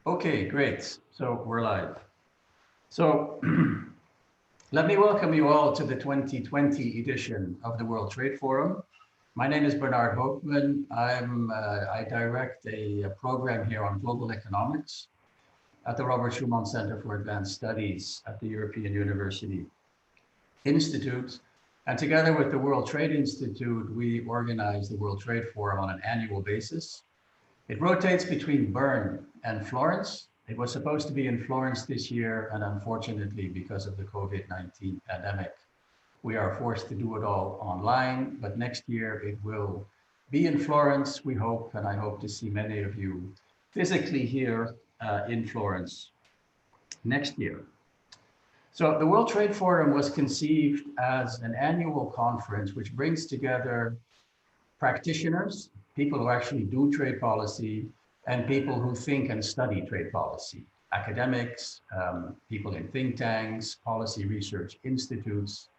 Okay, great. So we're live. So let me welcome you all to the 2020 edition of the World Trade Forum. My name is Bernard Hoekman. I direct a program here on global economics at the Robert Schuman Center for Advanced Studies at the European University Institute. And together with the World Trade Institute, we organize the World Trade Forum on an annual basis. It rotates between Bern and Florence. It was supposed to be in Florence this year, and unfortunately, because of the COVID-19 pandemic, we are forced to do it all online. But next year it will be in Florence, we hope, and I hope to see many of you physically here in Florence next year. So the World Trade Forum was conceived as an annual conference which brings together practitioners, people who actually do trade policy, and people who think and study trade policy, academics, people in think tanks, policy research institutes.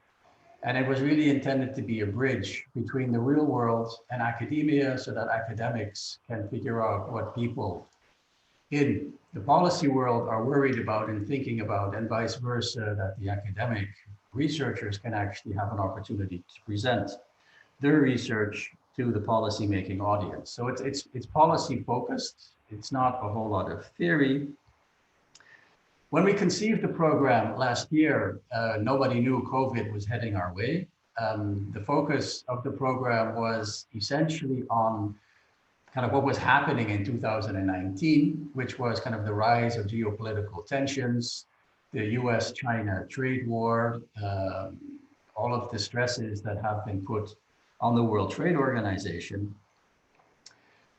And it was really intended to be a bridge between the real world and academia so that academics can figure out what people in the policy world are worried about and thinking about, and vice versa, that the academic researchers can actually have an opportunity to present their research to the policy-making audience. So it's policy focused. It's not a whole lot of theory. When we conceived the program last year, nobody knew COVID was heading our way. The focus of the program was essentially on kind of what was happening in 2019, which was kind of the rise of geopolitical tensions, the US-China trade war, all of the stresses that have been put on the World Trade Organization.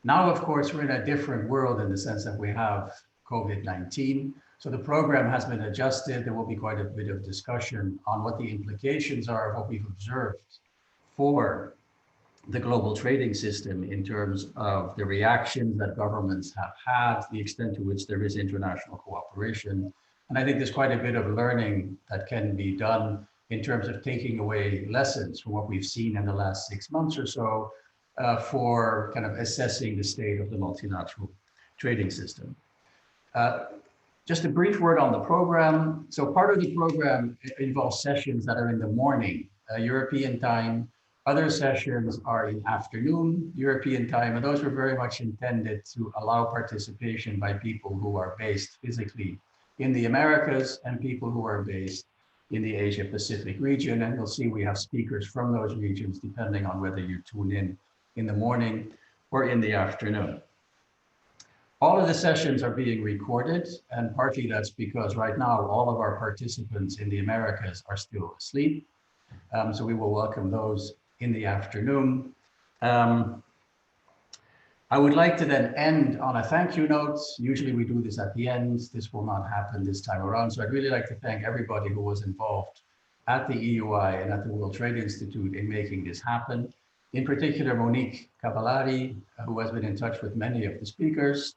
Now, of course, we're in a different world in the sense that we have COVID-19. So the program has been adjusted. There will be quite a bit of discussion on what the implications are of what we've observed for the global trading system in terms of the reactions that governments have had, the extent to which there is international cooperation. And I think there's quite a bit of learning that can be done in terms of taking away lessons from what we've seen in the last 6 months or so for kind of assessing the state of the multilateral trading system. Just a brief word on the program. So part of the program involves sessions that are in the morning, European time. Other sessions are in afternoon, European time, and those were very much intended to allow participation by people who are based physically in the Americas and people who are based in the Asia Pacific region. And you'll see we have speakers from those regions depending on whether you tune in the morning or in the afternoon. All of the sessions are being recorded, and partly that's because right now all of our participants in the Americas are still asleep. So we will welcome those in the afternoon. I would like to then end on a thank you note. Usually we do this at the end. This will not happen this time around. So I'd really like to thank everybody who was involved at the EUI and at the World Trade Institute in making this happen. In particular, Monique Cavallari, who has been in touch with many of the speakers,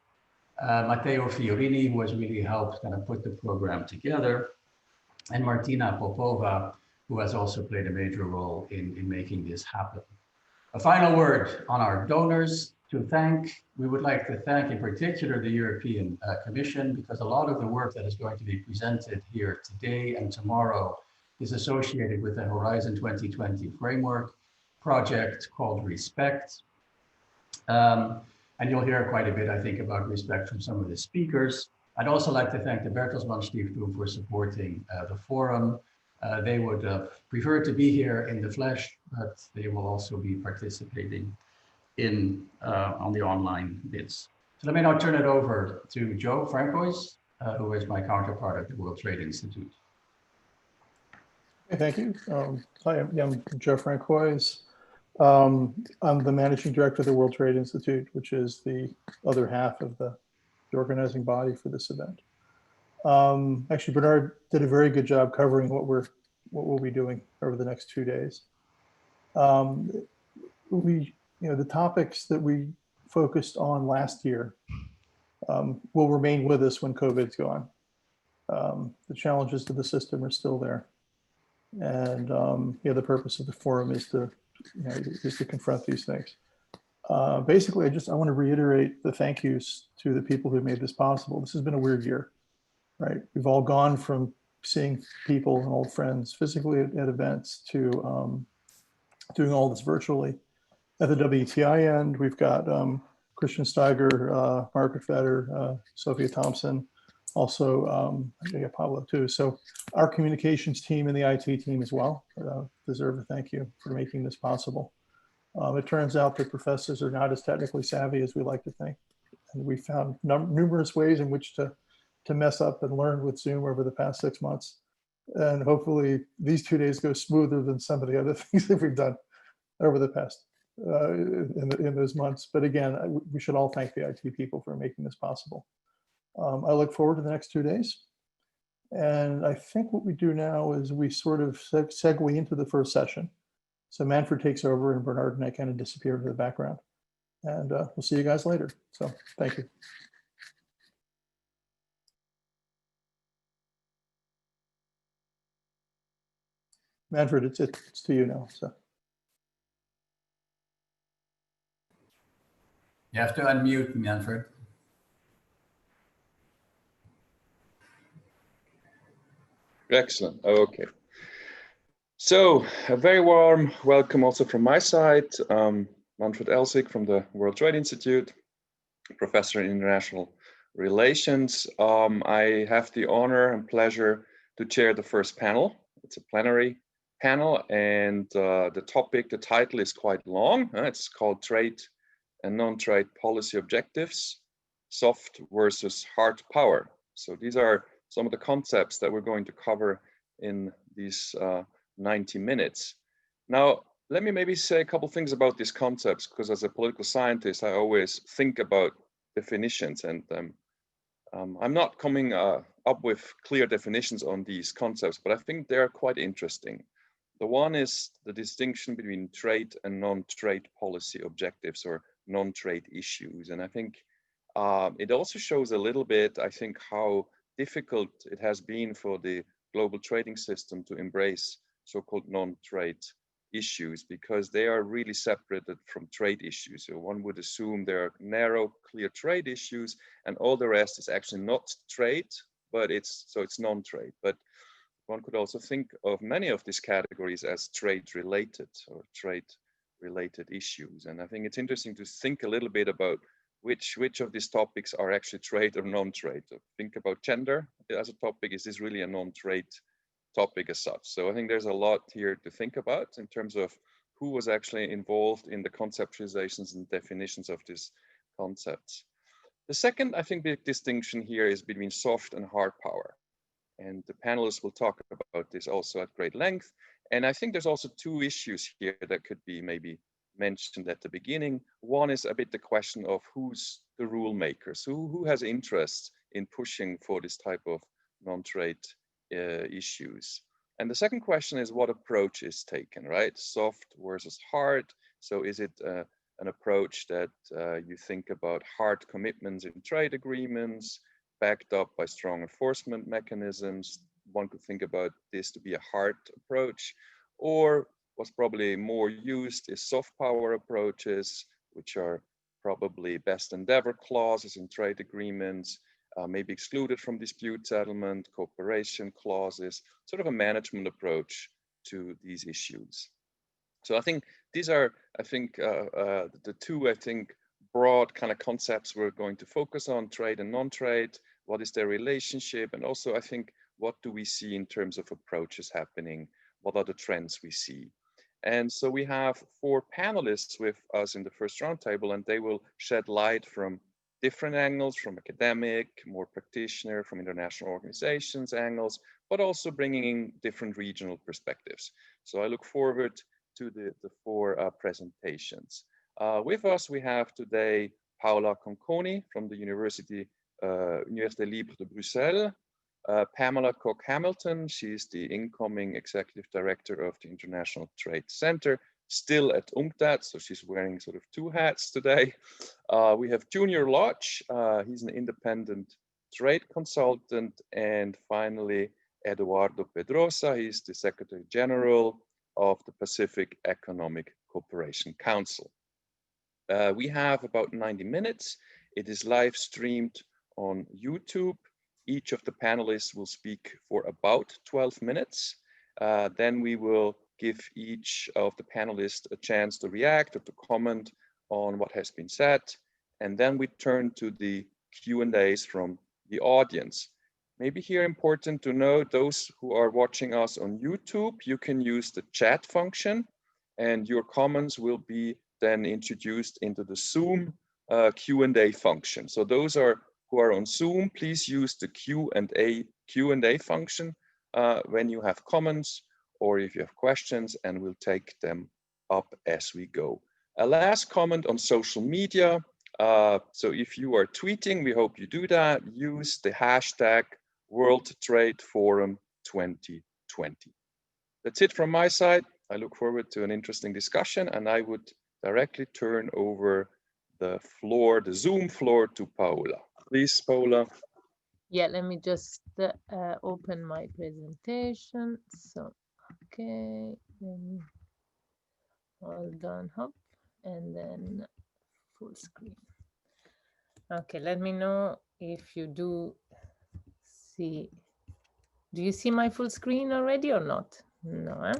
Matteo Fiorini, who has really helped kind of put the program together, and Martina Popova, who has also played a major role in making this happen. A final word on our donors to thank. We would like to thank in particular the European Commission, because a lot of the work that is going to be presented here today and tomorrow is associated with the Horizon 2020 framework project called Respect. And you'll hear quite a bit, I think, about Respect from some of the speakers. I'd also like to thank the Bertelsmann Stiftung for supporting the forum. They would prefer to be here in the flesh, but they will also be participating in on the online bits. So let me now turn it over to Joe Francois, who is my counterpart at the World Trade Institute. Okay, thank you. Hi, I'm Joe Francois. I'm the managing director of the World Trade Institute, which is the other half of the organizing body for this event. Actually, Bernard did a very good job covering what we'll be doing over the next 2 days. The topics that we focused on last year will remain with us when COVID's gone. The challenges to the system are still there, and the purpose of the forum is to confront these things. Basically, I want to reiterate the thank yous to the people who made this possible. This has been a weird year, right? We've all gone from seeing people and old friends physically at events to doing all this virtually. At the WTI end, we've got Christian Steiger, Margaret Fetter, Sophia Thompson, also Paola too. So our communications team and the IT team as well deserve a thank you for making this possible. It turns out that professors are not as technically savvy as we like to think. And we found numerous ways in which to mess up and learn with Zoom over the past 6 months. And hopefully these 2 days go smoother than some of the other things that we've done over the past in those months. But again, we should all thank the IT people for making this possible. I look forward to the next 2 days. And I think what we do now is we sort of segue into the first session. So Manfred takes over and Bernard and I kind of disappear into the background. And we'll see you guys later. So thank you. Manfred, it's to you now. So. You have to unmute, Manfred. Excellent. Okay. So a very warm welcome also from my side. Manfred Elsig from the World Trade Institute, professor in international relations. I have the honor and pleasure to chair the first panel. It's a plenary panel, and the title is quite long. It's called Trade and Non-Trade Policy Objectives, Soft versus Hard Power. So these are some of the concepts that we're going to cover in these 90 minutes. Now, let me maybe say a couple things about these concepts, because as a political scientist, I always think about definitions, and I'm not coming up with clear definitions on these concepts, but I think they're quite interesting. The one is the distinction between trade and non-trade policy objectives or non-trade issues. And I think it also shows a little bit, I think, how difficult it has been for the global trading system to embrace so-called non-trade issues, because they are really separated from trade issues. So one would assume there are narrow, clear trade issues, and all the rest is actually not trade, but it's non-trade. But one could also think of many of these categories as trade-related or trade-related issues. And I think it's interesting to think a little bit about which of these topics are actually trade or non-trade. So think about gender as a topic. Is this really a non-trade topic as such? So I think there's a lot here to think about in terms of who was actually involved in the conceptualizations and definitions of these concepts. The second, I think, big distinction here is between soft and hard power. And the panelists will talk about this also at great length. And I think there's also two issues here that could be maybe mentioned at the beginning. One is a bit the question of who's the rule makers, who has interest in pushing for this type of non-trade issues. And the second question is what approach is taken, right? Soft versus hard. So is it an approach that you think about hard commitments in trade agreements, backed up by strong enforcement mechanisms? One could think about this to be a hard approach, or what's probably more used is soft power approaches, which are probably best endeavor clauses in trade agreements, maybe excluded from dispute settlement, cooperation clauses, sort of a management approach to these issues. So I think these are, the two, broad kind of concepts we're going to focus on: trade and non-trade. What is their relationship? And also, I think, what do we see in terms of approaches happening? What are the trends we see? And so we have 4 panelists with us in the first roundtable, and they will shed light from different angles, from academic, more practitioner, from international organizations angles, but also bringing in different regional perspectives. So I look forward to the 4 presentations. With us, we have today Paola Conconi from the Université Libre de Bruxelles, Pamela Cook-Hamilton. She's the incoming executive director of the International Trade Center, still at UNCTAD, so she's wearing sort of 2 hats today. We have Junior Lodge. He's an independent trade consultant. And finally, Eduardo Pedrosa. He's the Secretary General of the Pacific Economic Cooperation Council. We have about 90 minutes. It is live streamed on YouTube. Each of the panelists will speak for about 12 minutes. Then we will give each of the panelists a chance to react or to comment on what has been said. And then we turn to the Q&As from the audience. Maybe here important to know, those who are watching us on YouTube, you can use the chat function and your comments will be then introduced into the Zoom Q&A function. So those who are on Zoom, please use the Q&A function when you have comments or if you have questions, and we'll take them up as we go. A last comment on social media. So if you are tweeting, we hope you do that, use the hashtag World Trade Forum 2020. That's it from my side. I look forward to an interesting discussion, and I would directly turn over the floor, the Zoom floor, to Paola. Please, Paola. Yeah, let me just open my presentation. So, okay, then hold on, hop, and then full screen. Okay, let me know if you do see. Do you see my full screen already or not? No.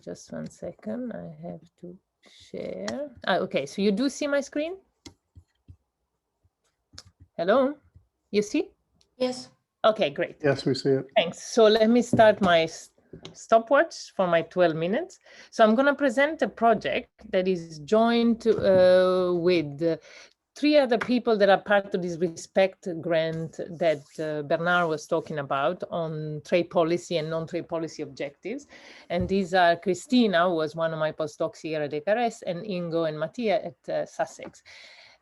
Just 1 second. I have to share. Okay, so you do see my screen? Hello? You see? Yes. Okay, great. Yes, we see it. Thanks. So let me start my stopwatch for my 12 minutes. So I'm going to present a project that is joined with 3 other people that are part of this RESPECT grant that Bernard was talking about on trade policy and non-trade policy objectives. And these are Christina, who was one of my postdocs here at ECARES, and Ingo and Mattia at Sussex.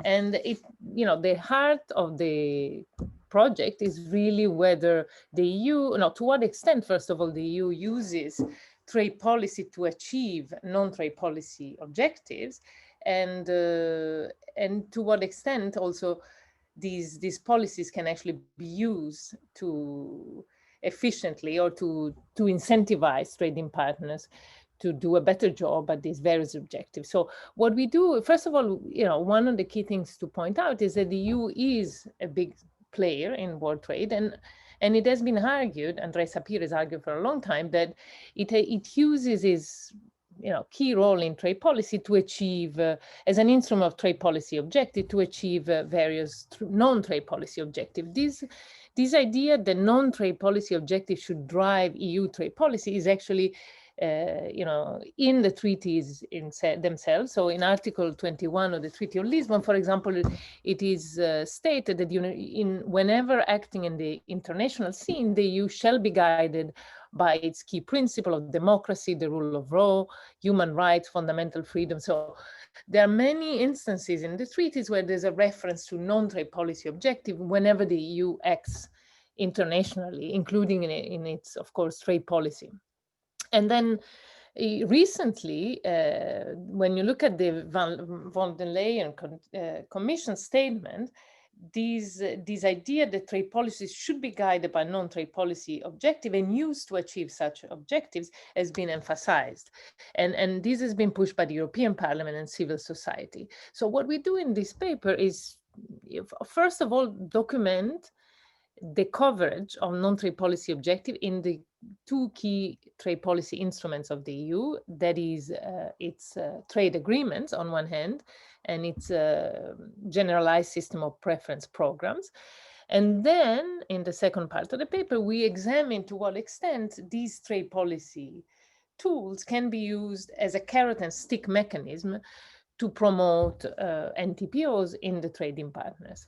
And it, the heart of the project is really whether the EU, to what extent, first of all, the EU uses trade policy to achieve non-trade policy objectives, and to what extent also these policies can actually be used to efficiently or to incentivize trading partners to do a better job at these various objectives. So what we do, first of all, one of the key things to point out is that the EU is a big player in world trade, and it has been argued, and André Sapir has argued for a long time, that it uses its key role in trade policy to achieve, as an instrument of trade policy objective, to achieve various non-trade policy objectives. This idea that non-trade policy objectives should drive EU trade policy is actually in the treaties themselves. So in Article 21 of the Treaty of Lisbon, for example, it is stated that whenever acting in the international scene, the EU shall be guided by its key principle of democracy, the rule of law, human rights, fundamental freedom. So there are many instances in the treaties where there's a reference to non-trade policy objective whenever the EU acts internationally, including in its, of course, trade policy. And then recently, when you look at the von der Leyen Commission statement, this idea that trade policies should be guided by non-trade policy objective and used to achieve such objectives has been emphasized. And this has been pushed by the European Parliament and civil society. So what we do in this paper is, first of all, document the coverage of non-trade policy objective in the 2 key trade policy instruments of the EU, that is its trade agreements on one hand, and its generalized system of preference programs. And then in the second part of the paper, we examine to what extent these trade policy tools can be used as a carrot and stick mechanism to promote NTPOs in the trading partners.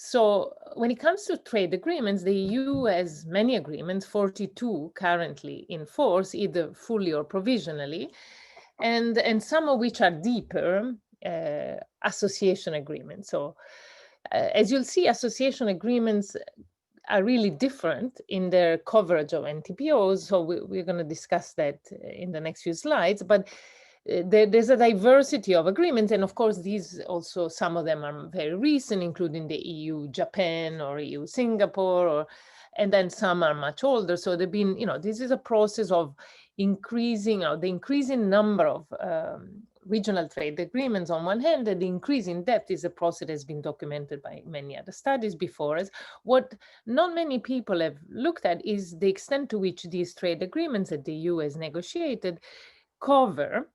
So when it comes to trade agreements, the EU has many agreements, 42 currently in force, either fully or provisionally, and some of which are deeper association agreements. So as you'll see, association agreements are really different in their coverage of NTPOs. So we're going to discuss that in the next few slides. But there's a diversity of agreements, and of course these also, some of them are very recent, including the EU-Japan or EU-Singapore, and then some are much older. So they've been, this is a process of increasing, the increasing number of regional trade agreements on one hand, and the increase in debt is a process that has been documented by many other studies before us. What not many people have looked at is the extent to which these trade agreements that the EU has negotiated cover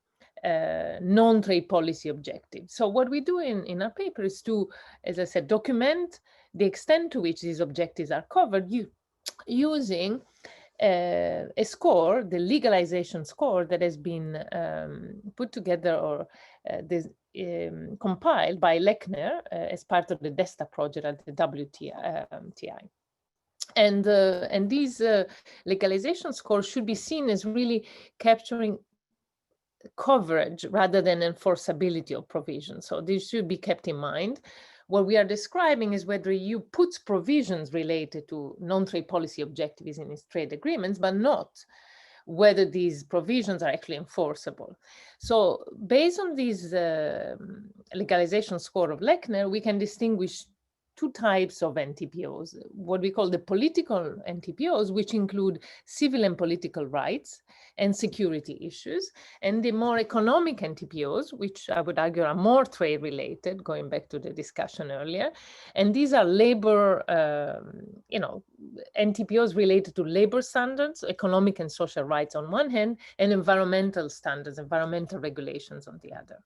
non-trade policy objectives. So what we do in our paper is to, as I said, document the extent to which these objectives are covered using a score, the legalization score that has been put together or compiled by Lechner as part of the DESTA project at the WTI. And these legalization scores should be seen as really capturing coverage rather than enforceability of provisions. So this should be kept in mind. What we are describing is whether EU puts provisions related to non-trade policy objectives in its trade agreements, but not whether these provisions are actually enforceable. So based on this legalization score of Lechner, we can distinguish two types of NTPOs, what we call the political NTPOs, which include civil and political rights and security issues, and the more economic NTPOs, which I would argue are more trade related, going back to the discussion earlier. And these are labor, NTPOs related to labor standards, economic and social rights on one hand, and environmental standards, environmental regulations on the other.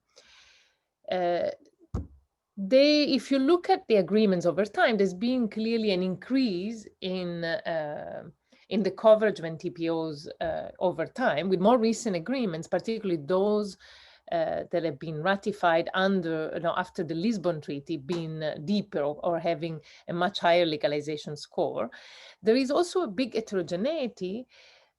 If you look at the agreements over time, there's been clearly an increase in the coverage of NTPOs over time, with more recent agreements, particularly those that have been ratified after the Lisbon Treaty, being deeper or having a much higher legalization score. There is also a big heterogeneity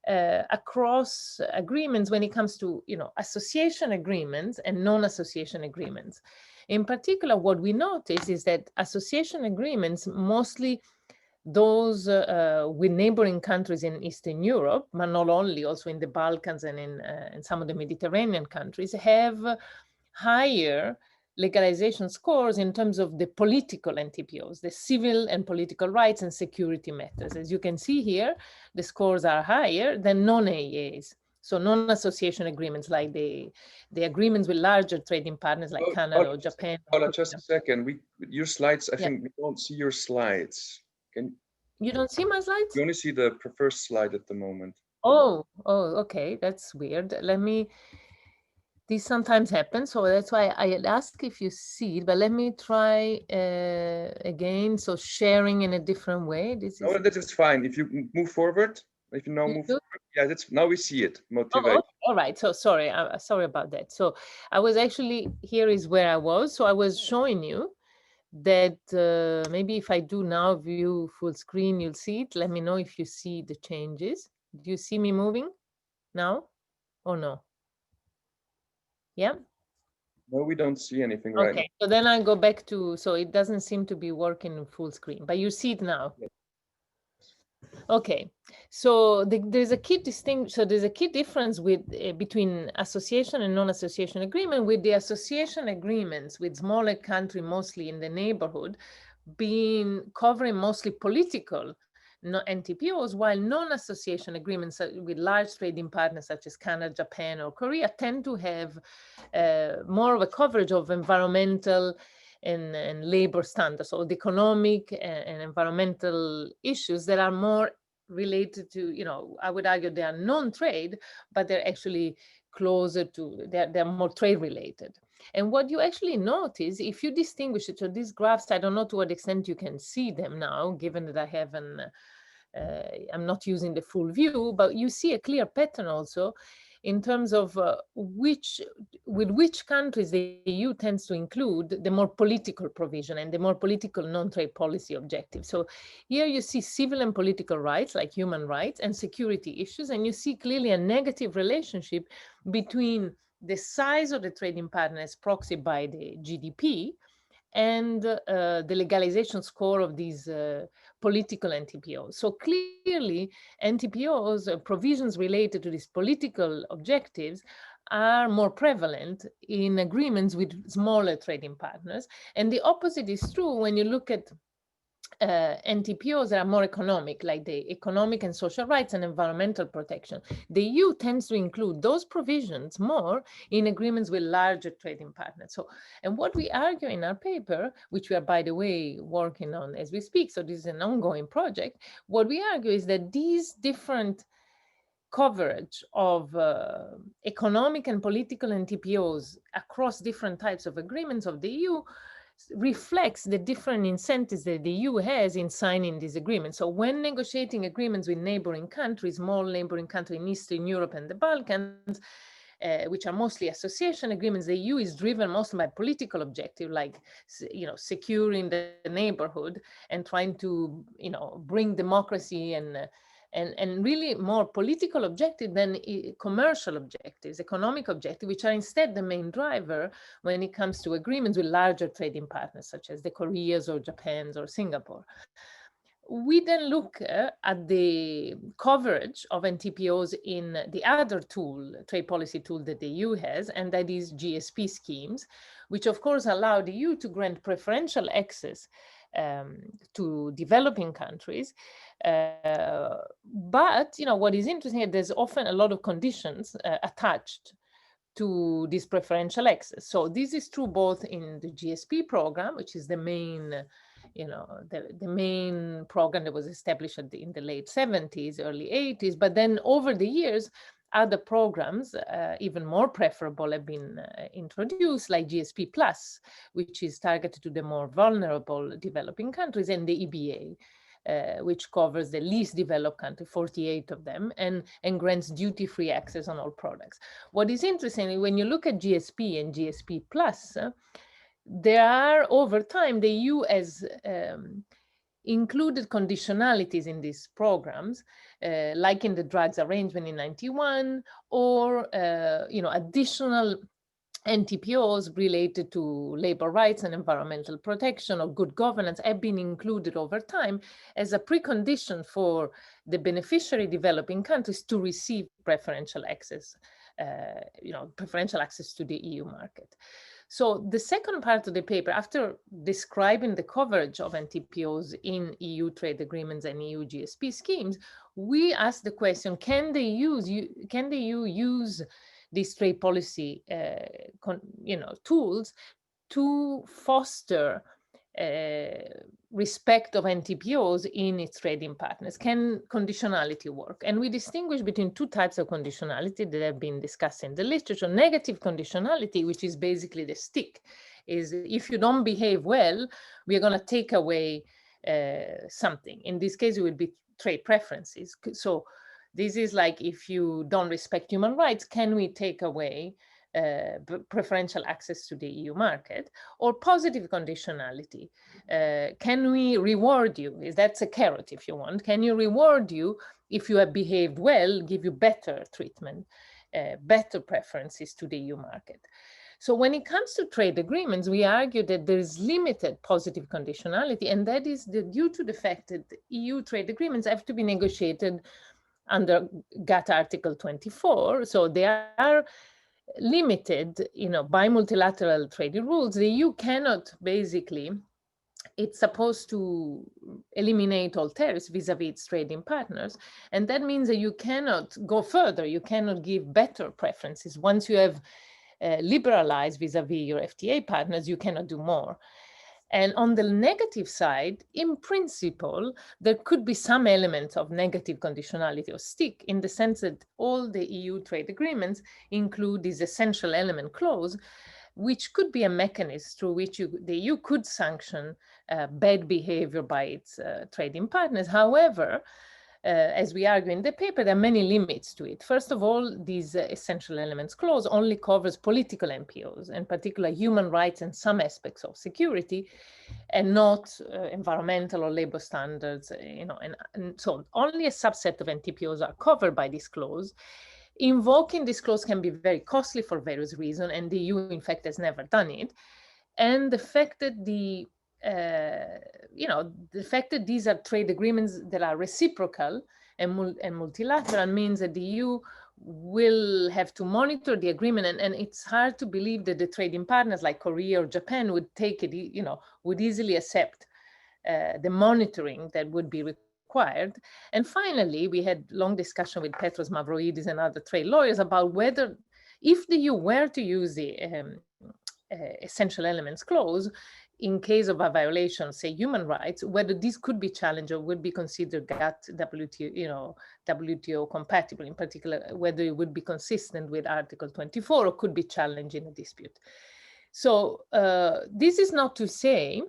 across agreements when it comes to association agreements and non-association agreements. In particular, what we notice is that association agreements, mostly those with neighboring countries in Eastern Europe, but not only, also in the Balkans and in some of the Mediterranean countries, have higher legalization scores in terms of the political NTPOs, the civil and political rights and security matters. As you can see here, the scores are higher than non-AEAs. So non-association agreements, like the agreements with larger trading partners like Canada or Japan. Paola, just a second. Your slides, I think we don't see your slides. You don't see my slides? We only see the first slide at the moment. Oh, okay. That's weird. This sometimes happens, so that's why I had asked if you see it, but let me try again. So sharing in a different way. This is fine. If you move forward, if you now move forward, yeah, now we see it. Motivate. Oh, all right. So sorry, sorry about that. So I was actually, here is where I was. So I was showing you that maybe if I do now view full screen, you'll see it. Let me know if you see the changes. Do you see me moving now or no? Yeah. No, we don't see anything right now. Okay, so then I go back to, so it doesn't seem to be working in full screen, but you see it now. Yes. Okay, so there's a key difference with between association and non-association agreement, with the association agreements with smaller country, mostly in the neighborhood, covering mostly political NTPOs, while non-association agreements with large trading partners such as Canada, Japan, or Korea tend to have more of a coverage of environmental and labor standards, so the economic and environmental issues that are more related to, I would argue they are non-trade, but they're actually closer to, they're more trade related. And what you actually notice, if you distinguish it, so these graphs, I don't know to what extent you can see them now, given that I haven't, I'm not using the full view, but you see a clear pattern also in terms of with which countries the EU tends to include the more political provision and the more political non-trade policy objectives. So here you see civil and political rights, like human rights, and security issues, and you see clearly a negative relationship between the size of the trading partner as proxied by the GDP and the legalization score of these political NTPOs. So clearly, NTPOs, provisions related to these political objectives, are more prevalent in agreements with smaller trading partners. And the opposite is true when you look at NTPOs that are more economic, like the economic and social rights and environmental protection. The EU tends to include those provisions more in agreements with larger trading partners. So, and what we argue in our paper, which we are, by the way, working on as we speak, so this is an ongoing project, what we argue is that these different coverage of economic and political NTPOs across different types of agreements of the EU reflects the different incentives that the EU has in signing these agreements. So when negotiating agreements with neighboring countries, small neighboring countries in Eastern Europe and the Balkans, which are mostly association agreements, the EU is driven mostly by political objective, like securing the neighborhood and trying to bring democracy and really more political objective than commercial objectives, economic objectives, which are instead the main driver when it comes to agreements with larger trading partners, such as the Koreas or Japans or Singapore. We then look at the coverage of NTPOs in the other tool, trade policy tool that the EU has, and that is GSP schemes, which of course allow the EU to grant preferential access to developing countries. But what is interesting, there's often a lot of conditions attached to this preferential access. So this is true both in the GSP program, which is the main, the main program that was established in the late 70s, early 80s. But then over the years, other programs, even more preferable, have been introduced, like GSP Plus, which is targeted to the more vulnerable developing countries, and the EBA, which covers the least developed countries, 48 of them, and grants duty-free access on all products. What is interesting, when you look at GSP and GSP Plus, there are, over time, the EU has included conditionalities in these programs, like in the drugs arrangement in 91, or additional NTPOs related to labor rights and environmental protection or good governance have been included over time as a precondition for the beneficiary developing countries to receive preferential access, preferential access to the EU market. So the second part of the paper, after describing the coverage of NTPOs in EU trade agreements and EU GSP schemes, we ask the question, can the EU use these trade policy tools to foster respect of NTPOs in its trading partners? Can conditionality work? And we distinguish between two types of conditionality that have been discussed in the literature. Negative conditionality, which is basically the stick, is if you don't behave well, we're going to take away something. In this case, it would be trade preferences. So this is like, if you don't respect human rights, can we take away preferential access to the EU market? Or positive conditionality, can we reward you? That's a carrot, if you want. Can you reward you if you have behaved well, give you better treatment, better preferences to the EU market? So when it comes to trade agreements, we argue that there is limited positive conditionality, and that is due to the fact that EU trade agreements have to be negotiated under GATT Article 24. So they are limited, by multilateral trade rules. The EU cannot basically, it's supposed to eliminate all tariffs vis-a-vis its trading partners. And that means that you cannot go further. You cannot give better preferences. Once you have liberalized vis-a-vis your FTA partners, you cannot do more. And on the negative side, in principle, there could be some elements of negative conditionality or stick, in the sense that all the EU trade agreements include this essential element clause, which could be a mechanism through which the EU could sanction bad behavior by its trading partners. However, as we argue in the paper, there are many limits to it. First of all, these essential elements clause only covers political NPOs, in particular human rights and some aspects of security, and not environmental or labor standards. And so only a subset of NTPOs are covered by this clause. Invoking this clause can be very costly for various reasons, and the EU, in fact, has never done it. And the fact that the fact that these are trade agreements that are reciprocal and multilateral means that the EU will have to monitor the agreement, and it's hard to believe that the trading partners like Korea or Japan would take it, would easily accept the monitoring that would be required. And finally, we had long discussion with Petros Mavroidis and other trade lawyers about whether, if the EU were to use the essential elements clause, in case of a violation, say human rights, whether this could be challenged or would be considered GATT WTO, WTO compatible, in particular, whether it would be consistent with Article 24 or could be challenged in a dispute. So this is not to say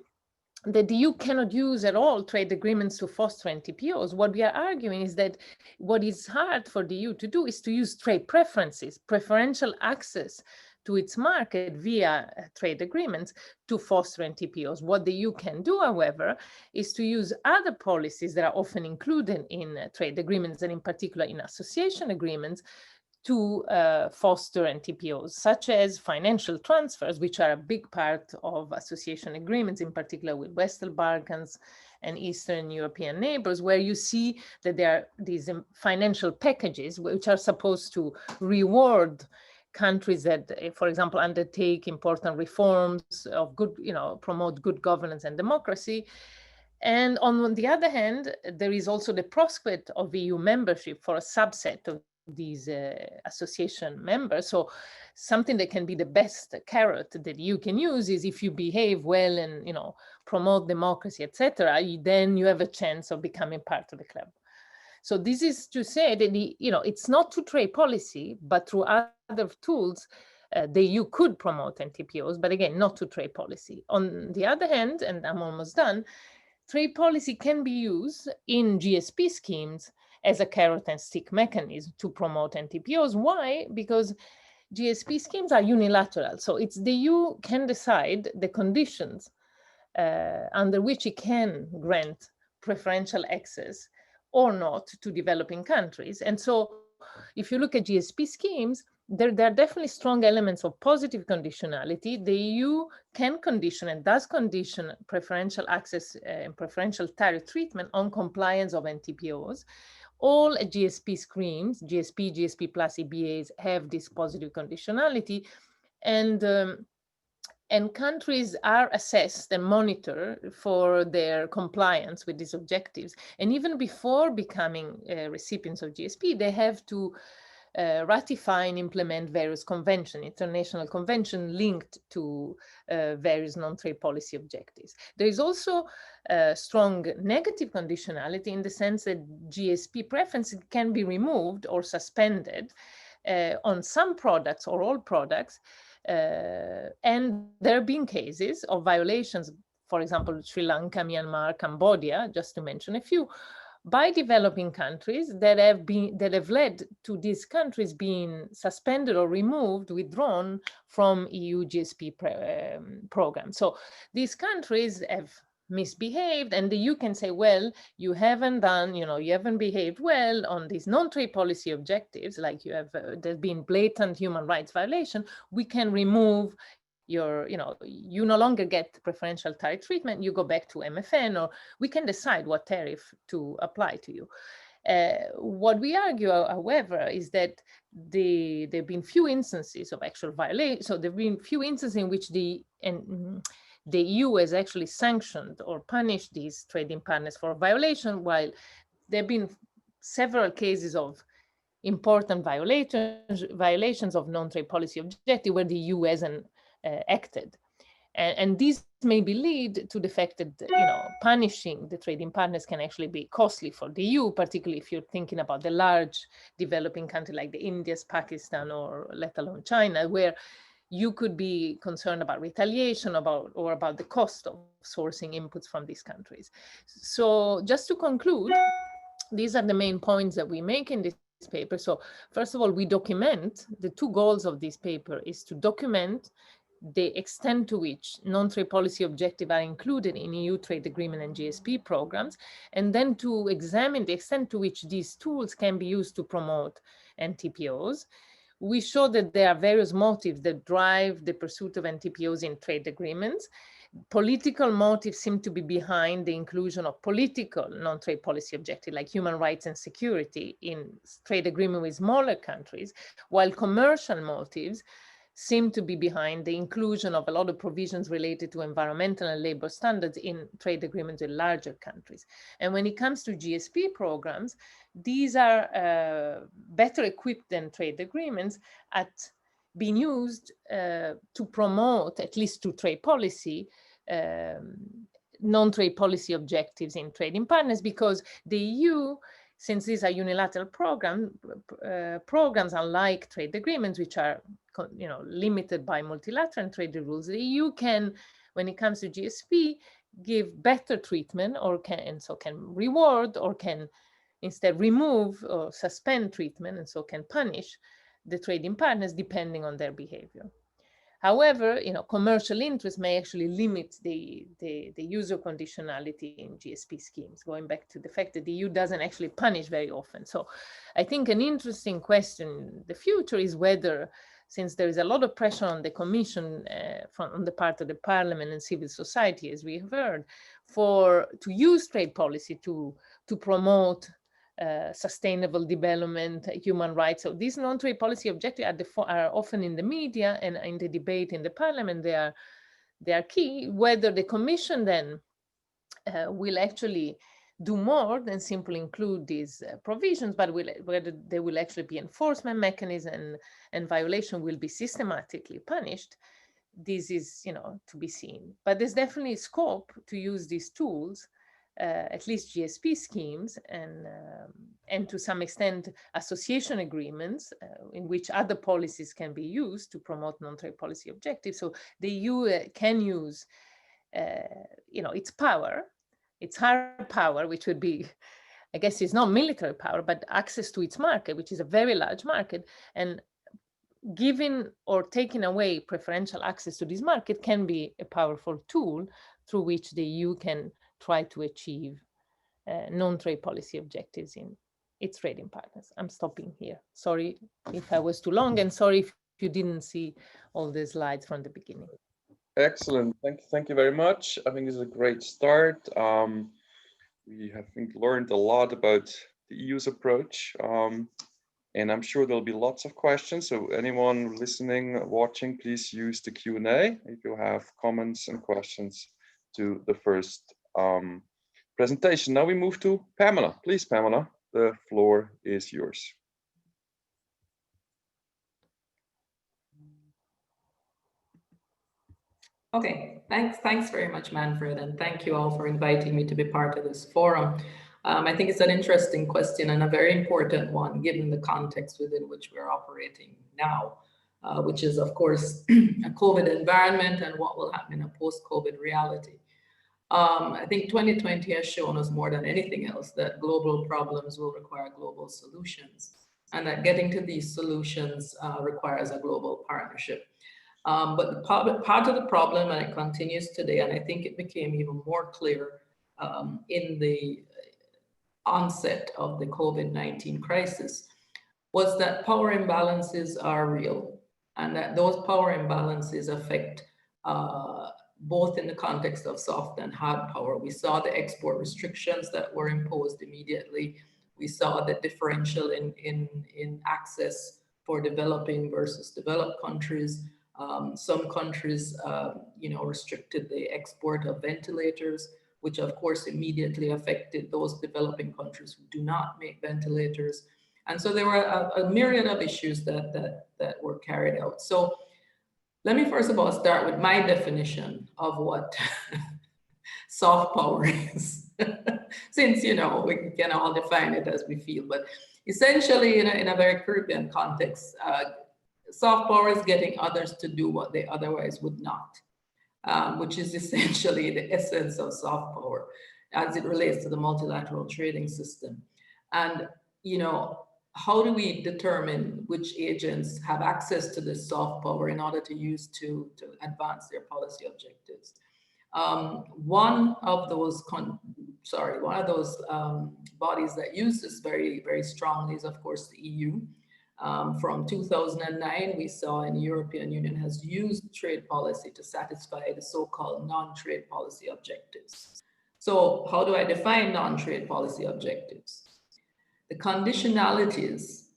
that the EU cannot use at all trade agreements to foster NTPOs. What we are arguing is that what is hard for the EU to do is to use trade preferences, preferential access to its market via trade agreements to foster NTPOs. What the EU can do, however, is to use other policies that are often included in trade agreements and in particular in association agreements to foster NTPOs, such as financial transfers, which are a big part of association agreements, in particular with Western Balkans and Eastern European neighbors, where you see that there are these financial packages which are supposed to reward countries that, for example, undertake important reforms of good, promote good governance and democracy. And on the other hand, there is also the prospect of EU membership for a subset of these association members. So something that can be the best carrot that you can use is if you behave well and promote democracy, etc., then you have a chance of becoming part of the club. So this is to say that it's not through trade policy, but through other tools the EU could promote NTPOs, but again, not to trade policy. On the other hand, and I'm almost done, trade policy can be used in GSP schemes as a carrot and stick mechanism to promote NTPOs. Why? Because GSP schemes are unilateral. So it's the EU can decide the conditions under which it can grant preferential access or not to developing countries. And so if you look at GSP schemes, there are definitely strong elements of positive conditionality. The EU can condition and does condition preferential access and preferential tariff treatment on compliance of NTPOs. All GSP schemes, GSP, GSP plus EBAs have this positive conditionality, and countries are assessed and monitored for their compliance with these objectives. And even before becoming recipients of GSP, they have to ratify and implement various conventions, international conventions linked to various non-trade policy objectives. There is also strong negative conditionality in the sense that GSP preferences can be removed or suspended on some products or all products. And there have been cases of violations, for example, Sri Lanka, Myanmar, Cambodia, just to mention a few, by developing countries that have led to these countries being suspended or removed, withdrawn from EU GSP programs. So these countries have misbehaved, and the EU can say, well, you haven't done, you haven't behaved well on these non-trade policy objectives, like you have, there's been blatant human rights violation, we can remove your, you no longer get preferential tariff treatment, you go back to MFN, or we can decide what tariff to apply to you. What we argue, however, is that there have been few instances of actual violation. So there have been few instances in which the EU has actually sanctioned or punished these trading partners for violation, while there have been several cases of important violations of non-trade policy objective where the EU hasn't acted. And these maybe lead to the fact that punishing the trading partners can actually be costly for the EU, particularly if you're thinking about the large developing country like the Indias, Pakistan, or let alone China, where you could be concerned about retaliation or about the cost of sourcing inputs from these countries. So just to conclude, these are the main points that we make in this paper. So first of all, we document the two goals of this paper is to document the extent to which non-trade policy objectives are included in EU trade agreement and GSP programs, and then to examine the extent to which these tools can be used to promote NTPOs. We show that there are various motives that drive the pursuit of NTPOs in trade agreements. Political motives seem to be behind the inclusion of political non-trade policy objectives like human rights and security in trade agreement with smaller countries, while commercial motives seem to be behind the inclusion of a lot of provisions related to environmental and labor standards in trade agreements with larger countries. And when it comes to GSP programs, these are better equipped than trade agreements at being used to promote, at least to trade policy, non-trade policy objectives in trading partners, because the EU, since these are unilateral programs, unlike trade agreements, which are limited by multilateral trade rules, the EU can, when it comes to GSP, give better treatment, or can reward, or can instead remove or suspend treatment, and so can punish the trading partners depending on their behavior. However, commercial interests may actually limit the use of conditionality in GSP schemes, going back to the fact that the EU doesn't actually punish very often. So I think an interesting question in the future is whether, since there is a lot of pressure on the Commission on the part of the Parliament and civil society, as we have heard, to use trade policy to promote sustainable development, human rights. So these non-trade policy objectives are often in the media and in the debate in the Parliament. They are key. Whether the Commission then will actually do more than simply include these provisions, but whether there will actually be enforcement mechanism and violation will be systematically punished, this is to be seen. But there's definitely scope to use these tools, at least GSP schemes, and to some extent association agreements in which other policies can be used to promote non-trade policy objectives. So the EU can use its power, its hard power, which would be, I guess it's not military power, but access to its market, which is a very large market, and giving or taking away preferential access to this market can be a powerful tool through which the EU can try to achieve non-trade policy objectives in its trading partners. I'm stopping here. Sorry if I was too long, and sorry if you didn't see all the slides from the beginning. Excellent. Thank you very much. I think this is a great start. We have, I think, learned a lot about the EU's approach, and I'm sure there'll be lots of questions. So anyone listening, watching, please use the Q&A if you have comments and questions to the first presentation. Now we move to Pamela. Please, Pamela, the floor is yours. Okay, thanks very much, Manfred, and thank you all for inviting me to be part of this forum. I think it's an interesting question and a very important one, given the context within which we're operating now, which is, of course, a COVID environment and what will happen in a post-COVID reality. I think 2020 has shown us more than anything else that global problems will require global solutions, and that getting to these solutions requires a global partnership. But part of the problem, and it continues today, and I think it became even more clear in the onset of the COVID-19 crisis, was that power imbalances are real, and that those power imbalances affect both in the context of soft and hard power. We saw the export restrictions that were imposed immediately. We saw the differential in access for developing versus developed countries. Some countries, restricted the export of ventilators, which of course immediately affected those developing countries who do not make ventilators. And so there were a myriad of issues that were carried out. So let me first of all start with my definition of what soft power is, since, we can all define it as we feel, but essentially in a very Caribbean context, soft power is getting others to do what they otherwise would not, which is essentially the essence of soft power as it relates to the multilateral trading system. And, how do we determine which agents have access to this soft power in order to use to advance their policy objectives? One of those bodies that use this very, very strongly is, of course, the EU. From 2009, we saw in the European Union has used trade policy to satisfy the so-called non-trade policy objectives. So how do I define non-trade policy objectives? The conditionalities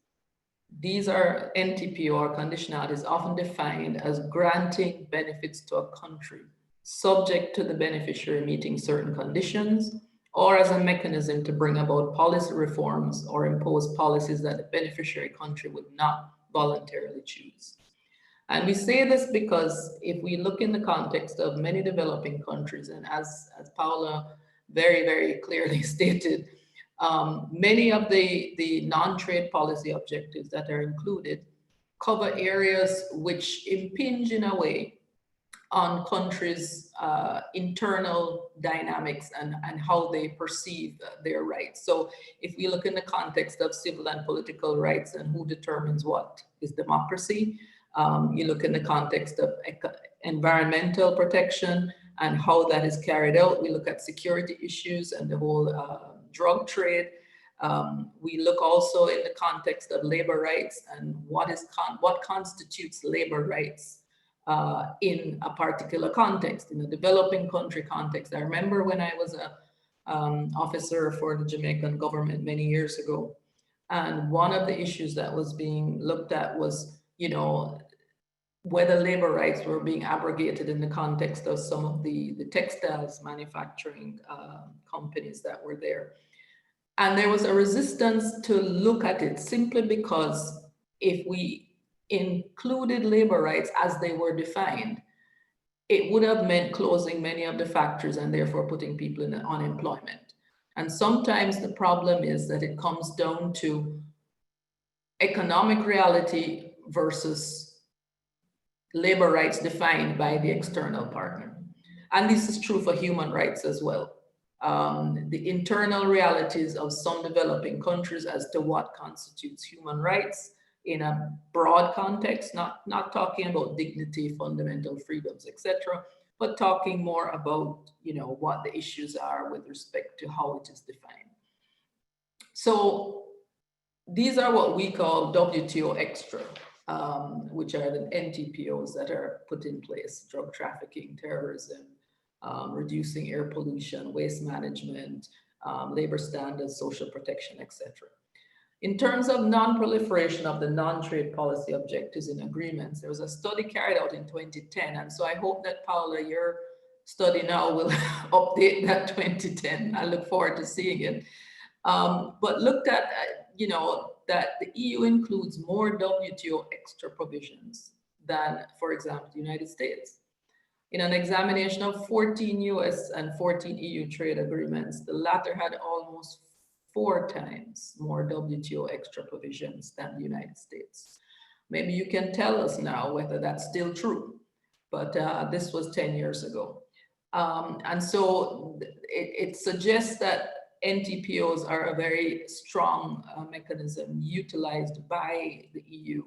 these are NTPO or conditionalities often defined as granting benefits to a country subject to the beneficiary meeting certain conditions, or as a mechanism to bring about policy reforms or impose policies that the beneficiary country would not voluntarily choose. And we say this because if we look in the context of many developing countries, and as Paola very, very clearly stated, many of the non-trade policy objectives that are included cover areas which impinge in a way on countries' internal dynamics and how they perceive their rights. So if we look in the context of civil and political rights and who determines what is democracy, you look in the context of environmental protection and how that is carried out. We look at security issues and the whole drug trade. We look also in the context of labor rights and what constitutes labor rights in a particular context, in a developing country context. I remember when I was an officer for the Jamaican government many years ago, and one of the issues that was being looked at was, whether labor rights were being abrogated in the context of some of the textiles manufacturing companies that were there. And there was a resistance to look at it simply because if we included labor rights as they were defined, it would have meant closing many of the factories and therefore putting people in unemployment. And sometimes the problem is that it comes down to economic reality versus labor rights defined by the external partner. And this is true for human rights as well. The internal realities of some developing countries as to what constitutes human rights in a broad context, not talking about dignity, fundamental freedoms, etc., but talking more about, what the issues are with respect to how it is defined. So these are what we call WTO extra, which are the NTPOs that are put in place: drug trafficking, terrorism, reducing air pollution, waste management, labor standards, social protection, etc. In terms of non-proliferation of the non-trade policy objectives in agreements, there was a study carried out in 2010. And so I hope that, Paola, your study now will update that 2010. I look forward to seeing it. But looked at, that the EU includes more WTO extra provisions than, for example, the United States. In an examination of 14 US and 14 EU trade agreements, the latter had almost 4 times more WTO extra provisions than the United States. Maybe you can tell us now whether that's still true, but this was 10 years ago. And so it suggests that NTPOs are a very strong mechanism utilized by the EU,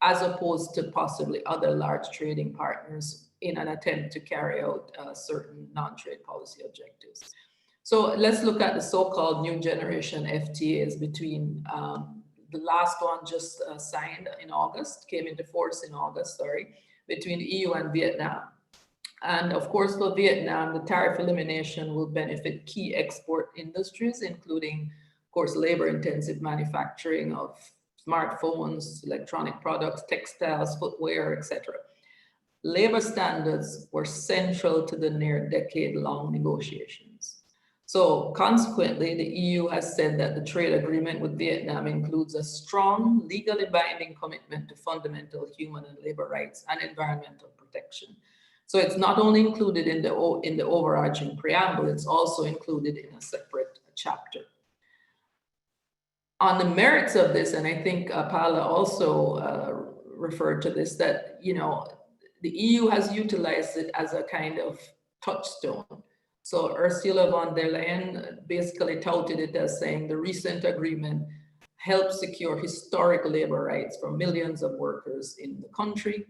as opposed to possibly other large trading partners in an attempt to carry out certain non-trade policy objectives. So let's look at the so-called new generation FTAs between the last one just signed in August, came into force in August, between the EU and Vietnam. And of course, for Vietnam, the tariff elimination will benefit key export industries, including, of course, labor-intensive manufacturing of smartphones, electronic products, textiles, footwear, etc. Labor standards were central to the near decade-long negotiations. So consequently, the EU has said that the trade agreement with Vietnam includes a strong, legally binding commitment to fundamental human and labor rights and environmental protection. So it's not only included in the overarching preamble, it's also included in a separate chapter. On the merits of this, and I think Paola also referred to this, that the EU has utilized it as a kind of touchstone. So Ursula von der Leyen basically touted it as saying the recent agreement helped secure historic labor rights for millions of workers in the country,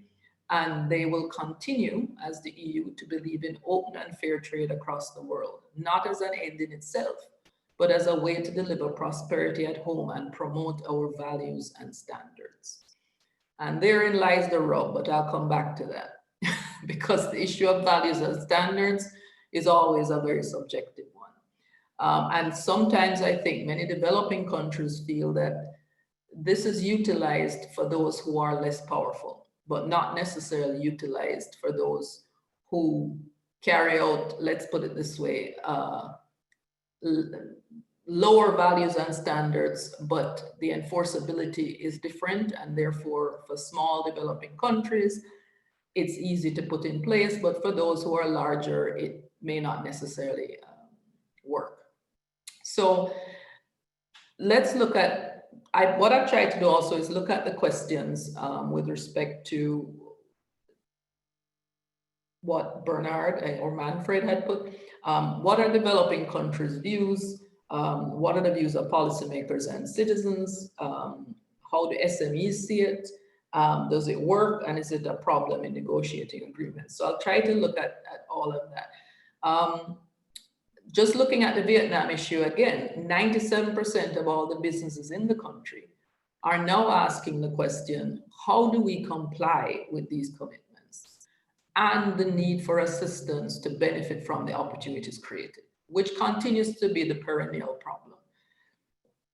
and they will continue as the EU to believe in open and fair trade across the world, not as an end in itself, but as a way to deliver prosperity at home and promote our values and standards. And therein lies the rub, but I'll come back to that because the issue of values and standards is always a very subjective one. And sometimes I think many developing countries feel that this is utilized for those who are less powerful, but not necessarily utilized for those who carry out, let's put it this way, lower values and standards, but the enforceability is different, and therefore for small developing countries, it's easy to put in place, but for those who are larger, it may not necessarily work. So let's look at, what I've tried to do also is look at the questions with respect to what Bernard or Manfred had put. What are developing countries' views? What are the views of policymakers and citizens? How do SMEs see it? Does it work? And is it a problem in negotiating agreements? So I'll try to look at all of that. Just looking at the Vietnam issue again, 97% of all the businesses in the country are now asking the question, how do we comply with these commitments? And the need for assistance to benefit from the opportunities created, which continues to be the perennial problem.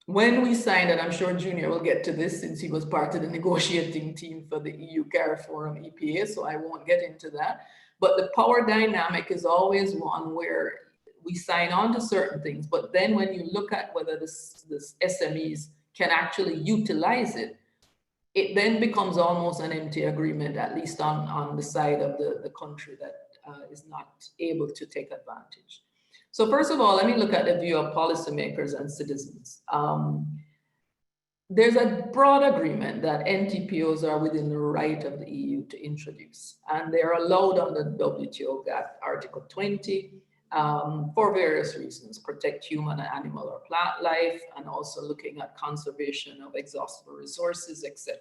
When we signed, and I'm sure Junior will get to this since he was part of the negotiating team for the EU CARIFORUM EPA, so I won't get into that. But the power dynamic is always one where we sign on to certain things, but then when you look at whether this SMEs can actually utilize it, it then becomes almost an empty agreement, at least on the side of the country that is not able to take advantage. So first of all, let me look at the view of policymakers and citizens. There's a broad agreement that NTPOs are within the right of the EU to introduce, and they are allowed under WTO GATT Article 20 for various reasons: protect human, animal, or plant life, and also looking at conservation of exhaustible resources, etc.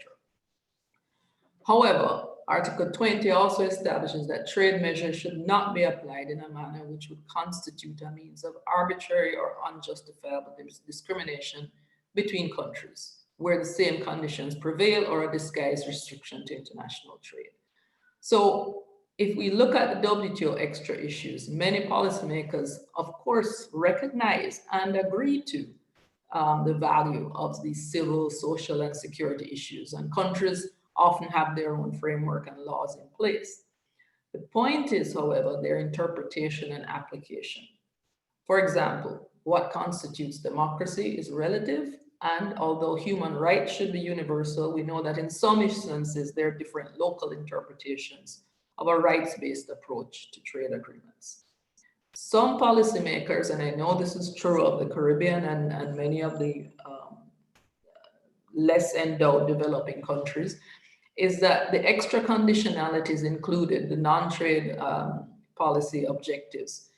However, Article 20 also establishes that trade measures should not be applied in a manner which would constitute a means of arbitrary or unjustifiable discrimination between countries where the same conditions prevail, or a disguised restriction to international trade. So if we look at the WTO extra issues, many policymakers, of course, recognize and agree to the value of these civil, social, and security issues, and countries often have their own framework and laws in place. The point is, however, their interpretation and application. For example, what constitutes democracy is relative, and although human rights should be universal, we know that in some instances there are different local interpretations of a rights-based approach to trade agreements. Some policymakers, and I know this is true of the Caribbean and many of the less endowed developing countries, is that the extra conditionalities included, the non-trade policy objectives,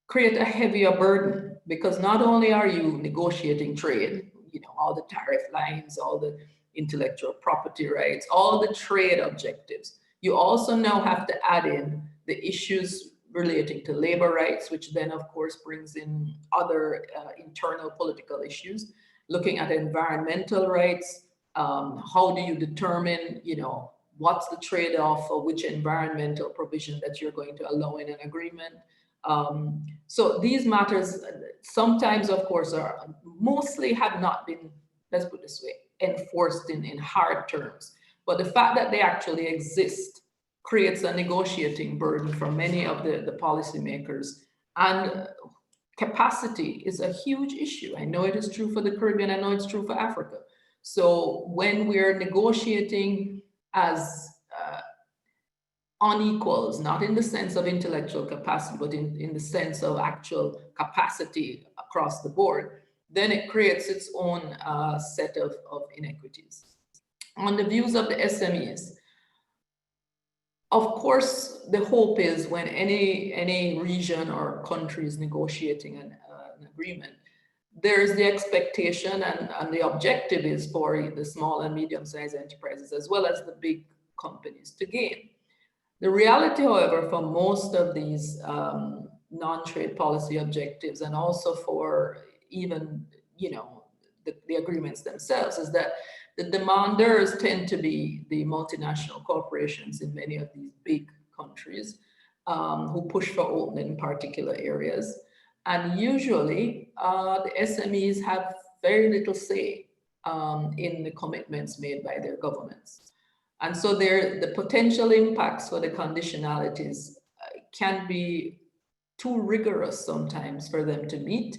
create a heavier burden, because not only are you negotiating trade, you know, all the tariff lines, all the intellectual property rights, all the trade objectives, you also now have to add in the issues relating to labor rights, which then of course brings in other internal political issues, looking at environmental rights. How do you determine, you know, what's the trade-off for which environmental provision that you're going to allow in an agreement? So these matters sometimes, of course, mostly have not been, let's put it this way, enforced in hard terms. But the fact that they actually exist creates a negotiating burden for many of the policymakers. And capacity is a huge issue. I know it is true for the Caribbean, I know it's true for Africa. So when we're negotiating as unequals, not in the sense of intellectual capacity, but in the sense of actual capacity across the board, then it creates its own set of inequities. On the views of the SMEs, of course, the hope is when any region or country is negotiating an agreement, there is the expectation and the objective is for the small and medium-sized enterprises as well as the big companies to gain. The reality, however, for most of these non-trade policy objectives, and also for even, you know, the agreements themselves, is that the demanders tend to be the multinational corporations in many of these big countries who push for opening in particular areas. And usually the SMEs have very little say in the commitments made by their governments. And so the potential impacts for the conditionalities can be too rigorous sometimes for them to meet,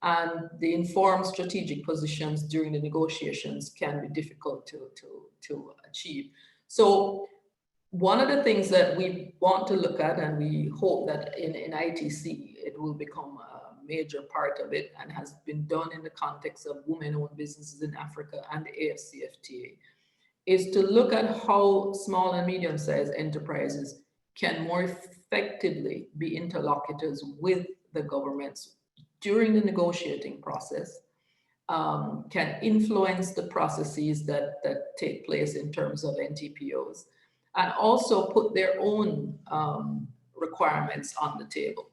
and the informed strategic positions during the negotiations can be difficult to achieve. So one of the things that we want to look at, and we hope that in ITC, it will become a major part of it and has been done in the context of women-owned businesses in Africa and the AFCFTA, is to look at how small and medium-sized enterprises can more effectively be interlocutors with the governments during the negotiating process, can influence the processes that take place in terms of NTPOs, and also put their own requirements on the table.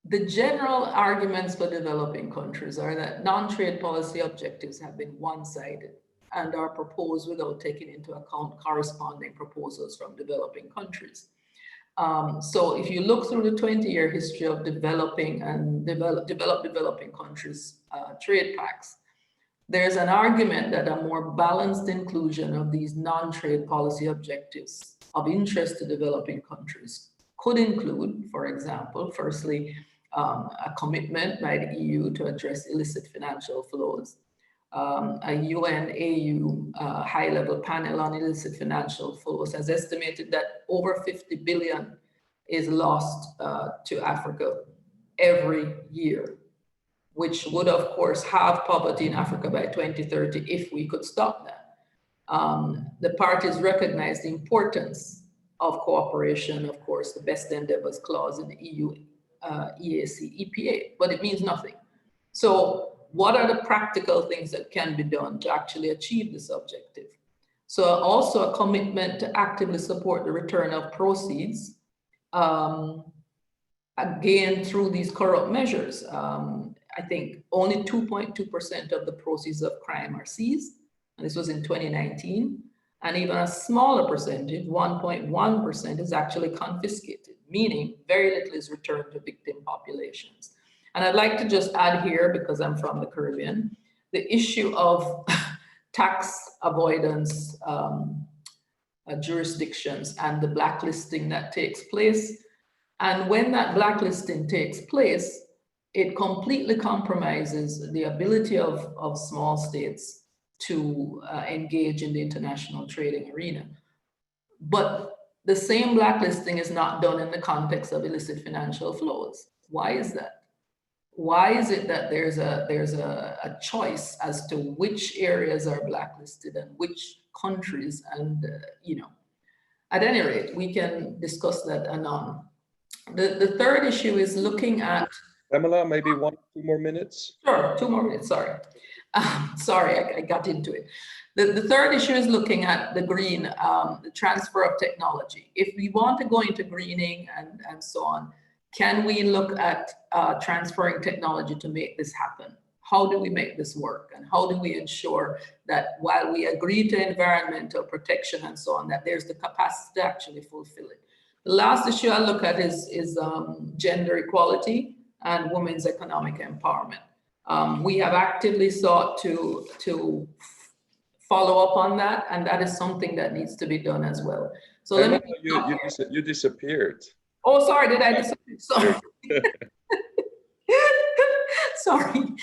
The general arguments for developing countries are that non-trade policy objectives have been one-sided and are proposed without taking into account corresponding proposals from developing countries. So if you look through the 20-year history of developing and developing countries trade pacts, there's an argument that a more balanced inclusion of these non-trade policy objectives of interest to developing countries could include, for example, firstly, a commitment by the EU to address illicit financial flows, a UN-AU high-level panel on illicit financial flows has estimated that over 50 billion is lost to Africa every year, which would, of course, have poverty in Africa by 2030 if we could stop that. The parties recognize the importance of cooperation, of course, the best endeavors clause in the EU EAC EPA, but it means nothing. So what are the practical things that can be done to actually achieve this objective? So also a commitment to actively support the return of proceeds, again, through these corrupt measures. I think only 2.2% of the proceeds of crime are seized, and this was in 2019. And even a smaller percentage, 1.1%, is actually confiscated, meaning very little is returned to victim populations. And I'd like to just add here, because I'm from the Caribbean, the issue of tax avoidance jurisdictions and the blacklisting that takes place. And when that blacklisting takes place, it completely compromises the ability of small states to engage in the international trading arena. But the same blacklisting is not done in the context of illicit financial flows. Why is that? Why is it that there's a choice as to which areas are blacklisted and which countries? And you know, at any rate, we can discuss that anon. The third issue is looking at Pamela, maybe 1 or 2 more minutes. Sure, 2 more minutes, sorry. Sorry, I got into it. The third issue is looking at the green, the transfer of technology. If we want to go into greening and so on, can we look at transferring technology to make this happen? How do we make this work? And how do we ensure that while we agree to environmental protection and so on, that there's the capacity to actually fulfill it? The last issue I look at is gender equality and women's economic empowerment. We have actively sought to follow up on that, and that is something that needs to be done as well. So let me. You disappeared. Oh, sorry, did I disappear? Sorry. Sorry.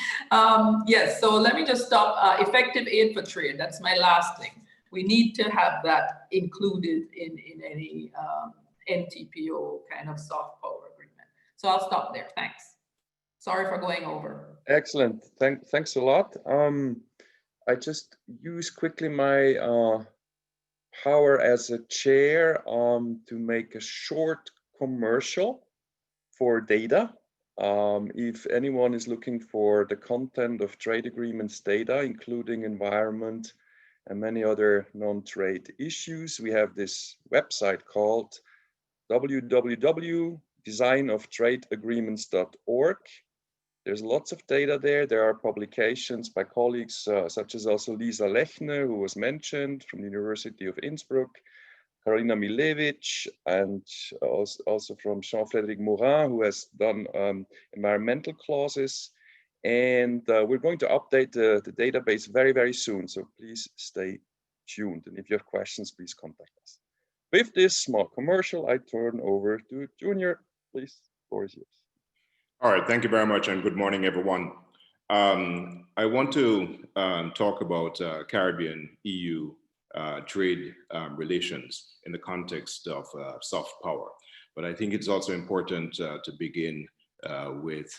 Yes, so let me just stop. Effective aid for trade, that's my last thing. We need to have that included in any NTPO kind of soft power agreement. So I'll stop there, thanks. Sorry for going over. Excellent, thanks a lot. I just use quickly my power as a chair to make a short commercial for data. If anyone is looking for the content of trade agreements data, including environment and many other non-trade issues, we have this website called www.designoftradeagreements.org. There's lots of data there. There are publications by colleagues such as also Lisa Lechner, who was mentioned from the University of Innsbruck, Karolina Milevich, and also from Jean-Frédéric Morin, who has done environmental clauses. And we're going to update the database very, very soon. So please stay tuned. And if you have questions, please contact us. With this small commercial, I turn over to Junior. Please, the floor is yours. All right, thank you very much, and good morning, everyone. I want to talk about Caribbean-EU trade relations in the context of soft power. But I think it's also important to begin with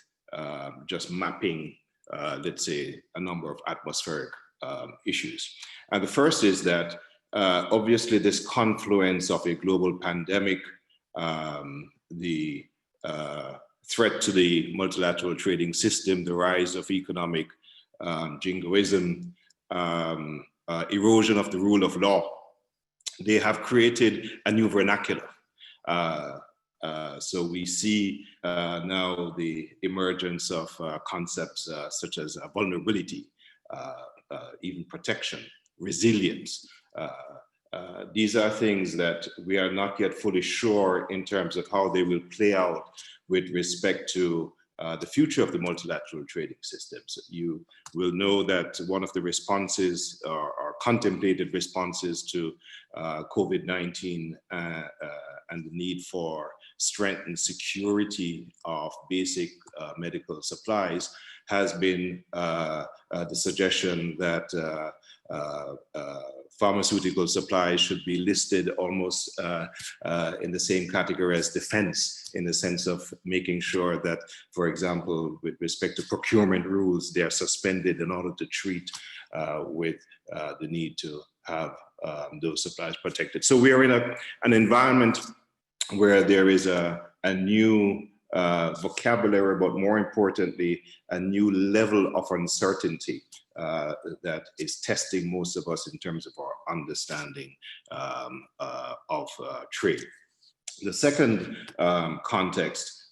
just mapping, let's say, a number of atmospheric issues. And the first is that obviously this confluence of a global pandemic, the threat to the multilateral trading system, the rise of economic jingoism, erosion of the rule of law, they have created a new vernacular. So we see now the emergence of concepts such as vulnerability, even protection, resilience. These are things that we are not yet fully sure in terms of how they will play out with respect to the future of the multilateral trading systems. You will know that one of the responses or contemplated responses to COVID-19 and the need for strengthened security of basic medical supplies has been the suggestion that pharmaceutical supplies should be listed almost in the same category as defense, in the sense of making sure that, for example, with respect to procurement rules, they are suspended in order to treat with the need to have those supplies protected. So we are in an environment where there is a new vocabulary, but more importantly, a new level of uncertainty that is testing most of us in terms of our understanding of trade. The second context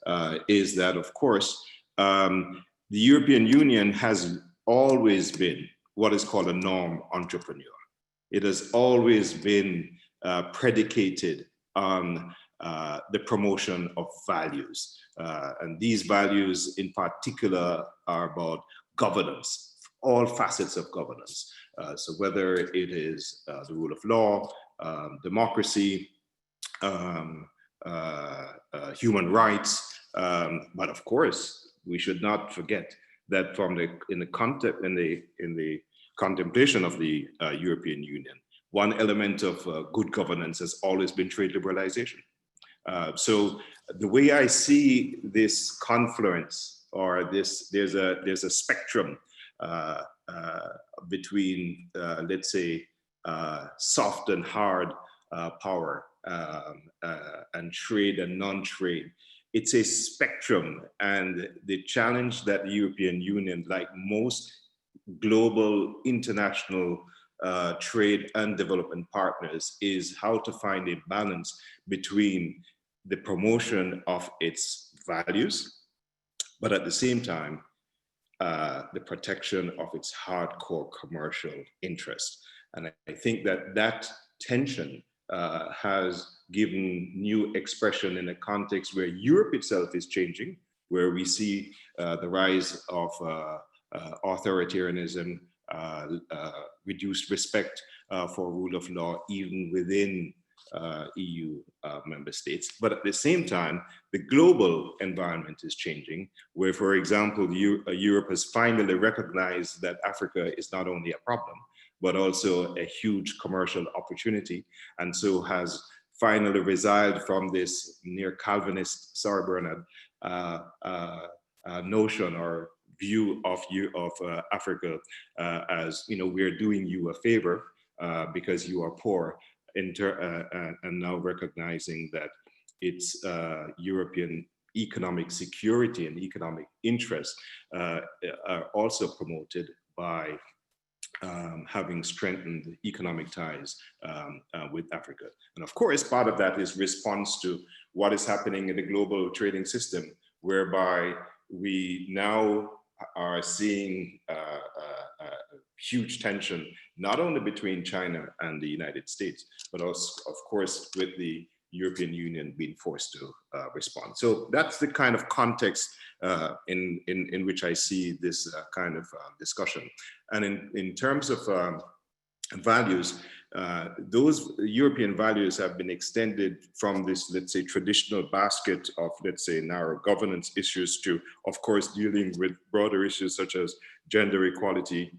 is that, of course, the European Union has always been what is called a norm entrepreneur. It has always been predicated on the promotion of values. And these values in particular are about governance, all facets of governance. So whether it is the rule of law, democracy, human rights, but of course, we should not forget that in the contemplation of the European Union, one element of good governance has always been trade liberalization. So the way I see this confluence, or there's a spectrum between, let's say, soft and hard power and trade and non-trade. It's a spectrum, and the challenge that the European Union, like most global international trade and development partners, is how to find a balance between the promotion of its values, but at the same time, the protection of its hardcore commercial interests. And I think that tension has given new expression in a context where Europe itself is changing, where we see the rise of authoritarianism, reduced respect for rule of law, even within EU member states. But at the same time, the global environment is changing, where, for example, Europe has finally recognized that Africa is not only a problem, but also a huge commercial opportunity, and so has finally resigned from this near Calvinist, sorry Bernard, notion or view of Africa as, we're doing you a favor because you are poor, and now recognizing that its European economic security and economic interests are also promoted by having strengthened economic ties with Africa. And of course, part of that is response to what is happening in the global trading system, whereby we now are seeing huge tension, not only between China and the United States, but also, of course, with the European Union being forced to respond. So that's the kind of context in which I see this kind of discussion. And in terms of values, those European values have been extended from this, let's say, traditional basket of, let's say, narrow governance issues to, of course, dealing with broader issues such as gender equality,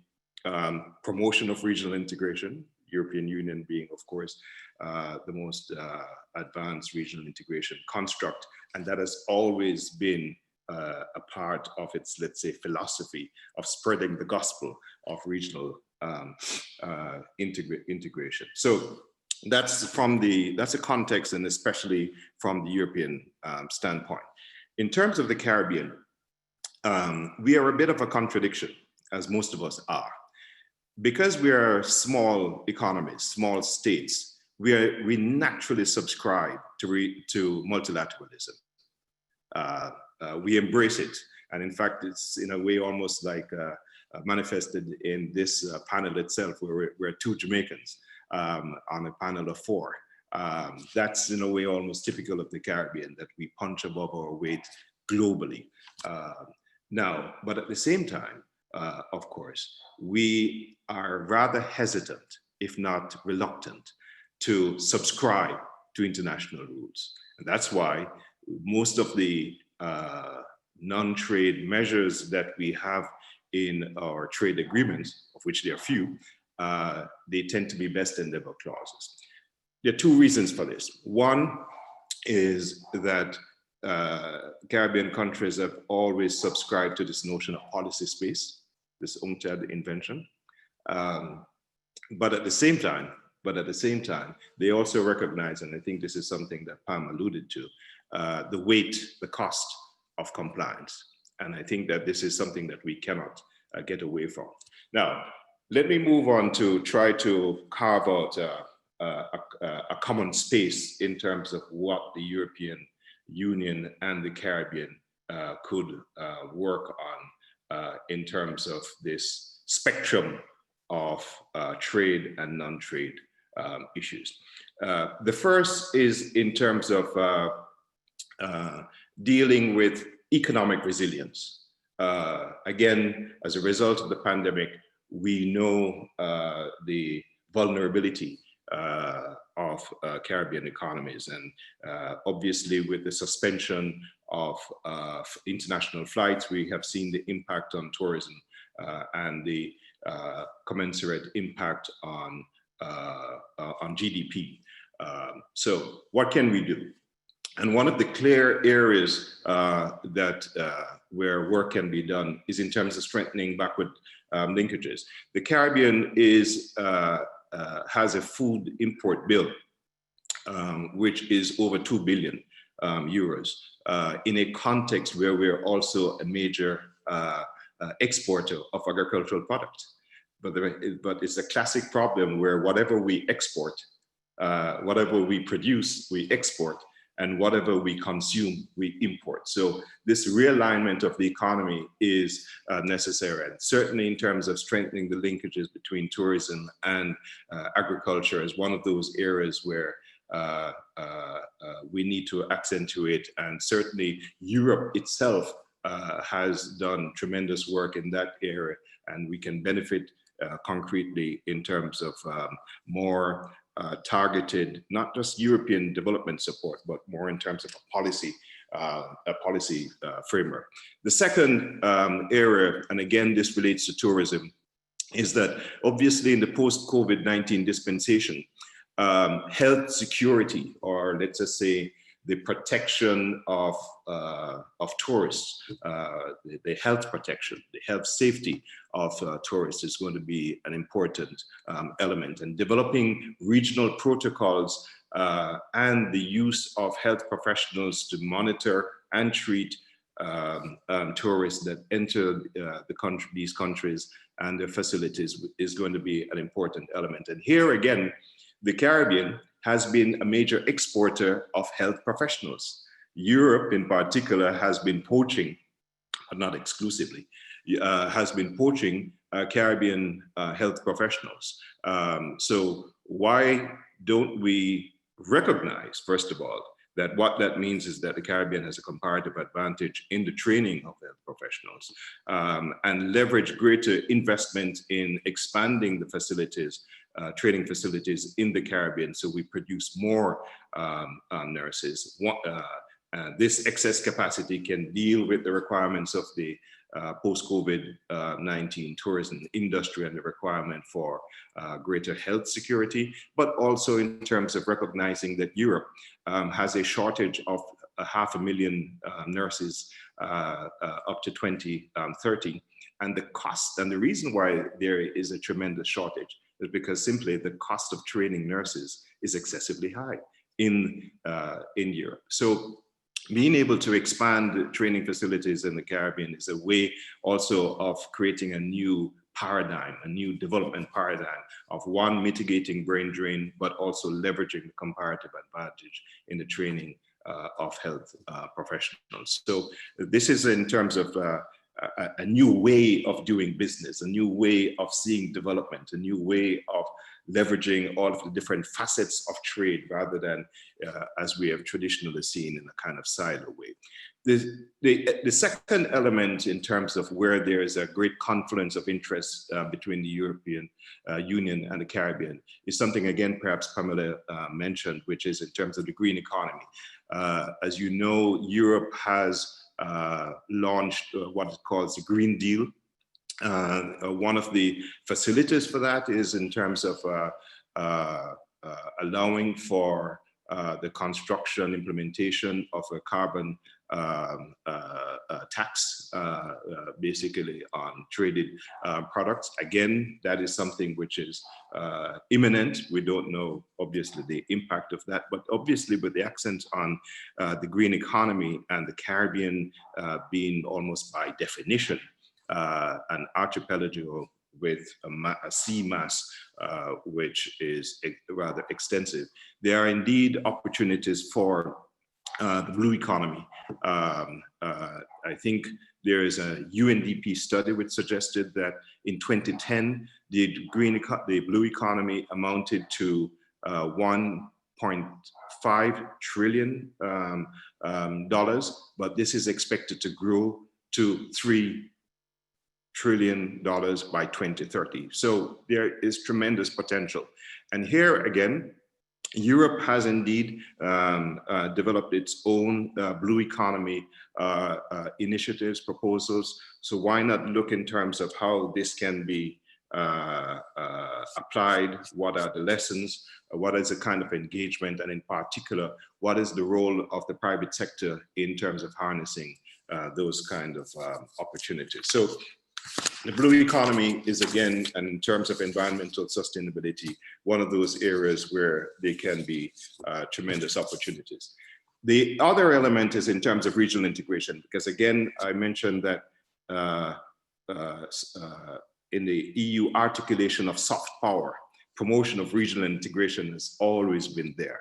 promotion of regional integration, European Union being, of course, the most advanced regional integration construct. And that has always been a part of its, let's say, philosophy of spreading the gospel of regional integration. So that's a context, and especially from the European standpoint. In terms of the Caribbean, we are a bit of a contradiction, as most of us are. Because we are small economies, small states, we naturally subscribe to multilateralism. We embrace it. And in fact, it's in a way almost like manifested in this panel itself, where we're two Jamaicans on a panel of 4. That's in a way almost typical of the Caribbean, that we punch above our weight globally. Now, but at the same time, of course, we are rather hesitant, if not reluctant, to subscribe to international rules. And that's why most of the non-trade measures that we have in our trade agreements, of which there are few, they tend to be best endeavor clauses. There are 2 reasons for this. One is that Caribbean countries have always subscribed to this notion of policy space, this UNCTAD invention. But at the same time, they also recognize, and I think this is something that Pam alluded to, the weight, the cost of compliance. And I think that this is something that we cannot get away from. Now, let me move on to try to carve out a common space in terms of what the European Union and the Caribbean could work on in terms of this spectrum of trade and non-trade issues. The first is in terms of dealing with economic resilience. Again, as a result of the pandemic, we know the vulnerability of Caribbean economies, and obviously with the suspension of international flights, we have seen the impact on tourism and the commensurate impact on GDP. So what can we do? And one of the clear areas where work can be done is in terms of strengthening backward linkages. The Caribbean has a food import bill, which is over 2 billion euros, in a context where we're also a major exporter of agricultural products. But it's a classic problem where whatever we export, whatever we produce, we export, and whatever we consume, we import. So this realignment of the economy is necessary. And certainly in terms of strengthening the linkages between tourism and agriculture is one of those areas where we need to accentuate. And certainly Europe itself has done tremendous work in that area, and we can benefit concretely in terms of more targeted, not just European development support, but more in terms of a policy framework. The second area, and again, this relates to tourism, is that obviously in the post-COVID-19 dispensation, health security, or let's just say the protection of tourists, the health protection, the health safety of tourists is going to be an important element. And developing regional protocols and the use of health professionals to monitor and treat tourists that enter these countries and their facilities is going to be an important element. And here again, the Caribbean has been a major exporter of health professionals. Europe in particular has been poaching, but not exclusively, has been poaching Caribbean health professionals. So why don't we recognize, first of all, that what that means is that the Caribbean has a comparative advantage in the training of health professionals, and leverage greater investment in expanding the facilities, training facilities in the Caribbean, so we produce more nurses. This excess capacity can deal with the requirements of the post-COVID-19 tourism industry and the requirement for greater health security, but also in terms of recognizing that Europe has a shortage of 500,000 nurses up to 2030. And the cost, and the reason why there is a tremendous shortage is because simply the cost of training nurses is excessively high in Europe. So being able to expand training facilities in the Caribbean is a way also of creating a new paradigm, a new development paradigm of one, mitigating brain drain, but also leveraging the comparative advantage in the training of health professionals. So this is in terms of a new way of doing business, a new way of seeing development, a new way of leveraging all of the different facets of trade rather than as we have traditionally seen in a kind of silo way. The second element in terms of where there is a great confluence of interest between the European Union and the Caribbean is something, again, perhaps Pamela mentioned, which is in terms of the green economy. As you know, Europe has launched what it calls the Green Deal. One of the facilities for that is in terms of allowing for the construction, implementation of a carbon tax, basically on traded products. Again, that is something which is imminent. We don't know, obviously, the impact of that, but obviously with the accent on the green economy and the Caribbean being almost by definition an archipelago with a sea mass which is rather extensive. There are indeed opportunities for the blue economy. I think there is a UNDP study which suggested that in 2010, the blue economy amounted to $1.5 trillion, but this is expected to grow to $3 trillion by 2030. So there is tremendous potential. And here again, Europe has indeed developed its own blue economy initiatives, proposals. So why not look in terms of how this can be applied? What are the lessons? What is the kind of engagement? And in particular, what is the role of the private sector in terms of harnessing those kind of opportunities? So the blue economy is, again, and in terms of environmental sustainability, one of those areas where there can be tremendous opportunities. The other element is in terms of regional integration, because again, I mentioned that in the EU articulation of soft power, promotion of regional integration has always been there.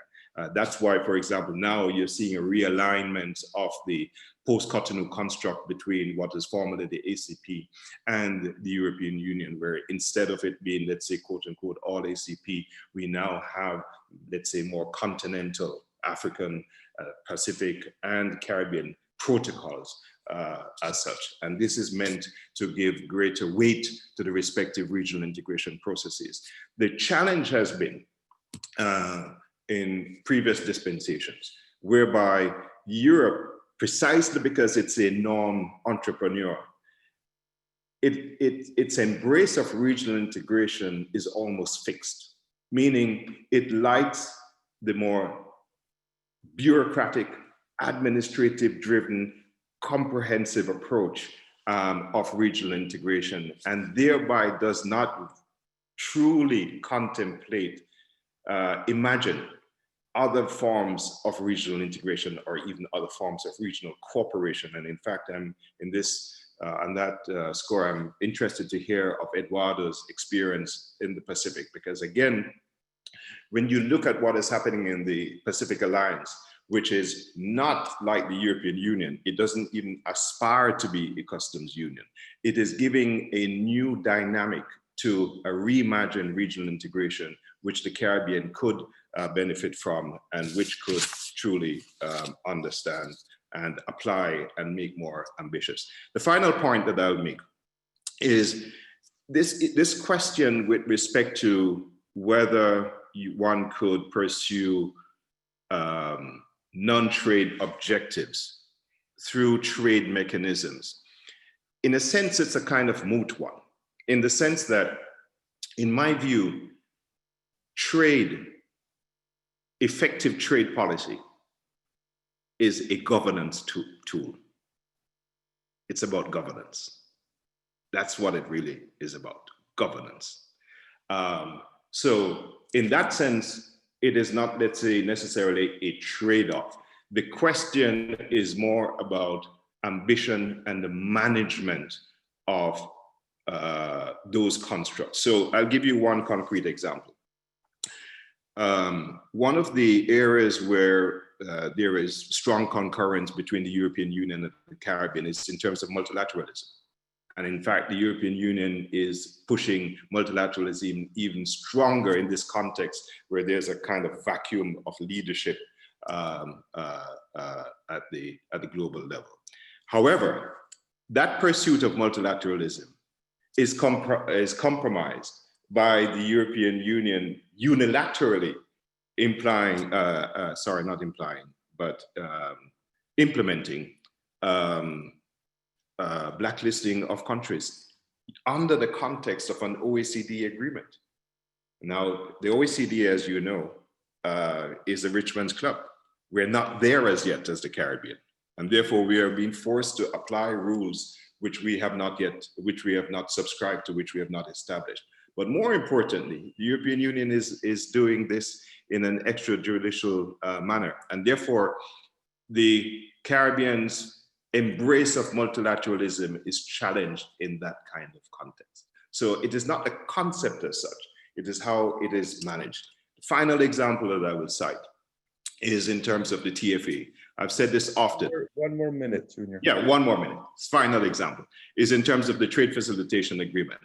That's why, for example, now you're seeing a realignment of the post-Cotonou construct between what is formerly the ACP and the European Union, where instead of it being, let's say, quote unquote, all ACP, we now have, let's say, more continental, African, Pacific, and Caribbean protocols as such. And this is meant to give greater weight to the respective regional integration processes. The challenge has been in previous dispensations, whereby Europe, precisely because it's a non-entrepreneur, its embrace of regional integration is almost fixed, meaning it likes the more bureaucratic, administrative-driven, comprehensive approach of regional integration, and thereby does not truly contemplate, imagine other forms of regional integration or even other forms of regional cooperation. And in fact, I'm in this, on that score, I'm interested to hear of Eduardo's experience in the Pacific, because again, when you look at what is happening in the Pacific Alliance, which is not like the European Union. It doesn't even aspire to be a customs union. It is giving a new dynamic to a reimagined regional integration, which the Caribbean could benefit from and which could truly understand and apply and make more ambitious. The final point that I'll make is this question with respect to whether one could pursue non-trade objectives through trade mechanisms. In a sense, it's a kind of moot one, in the sense that, in my view, effective trade policy is a governance tool. It's about governance. That's what it really is about, governance. So in that sense, it is not, let's say, necessarily a trade-off. The question is more about ambition and the management of those constructs. So I'll give you one concrete example. One of the areas where there is strong concurrence between the European Union and the Caribbean is in terms of multilateralism. And in fact, the European Union is pushing multilateralism even stronger in this context where there's a kind of vacuum of leadership at the global level. However, that pursuit of multilateralism is compromised by the European Union unilaterally implementing blacklisting of countries under the context of an OECD agreement. Now, the OECD, as you know, is a rich man's club. We're not there as yet as the Caribbean, and therefore we are being forced to apply rules which we have not subscribed to, which we have not established. But more importantly, the European Union is doing this in an extrajudicial manner, and therefore the Caribbean's embrace of multilateralism is challenged in that kind of context. So it is not the concept as such, it is how it is managed. The final example that I will cite is in terms of the TFA. I've said this often. One more minute, Junior. Yeah, one more minute. Final example is in terms of the Trade Facilitation Agreement.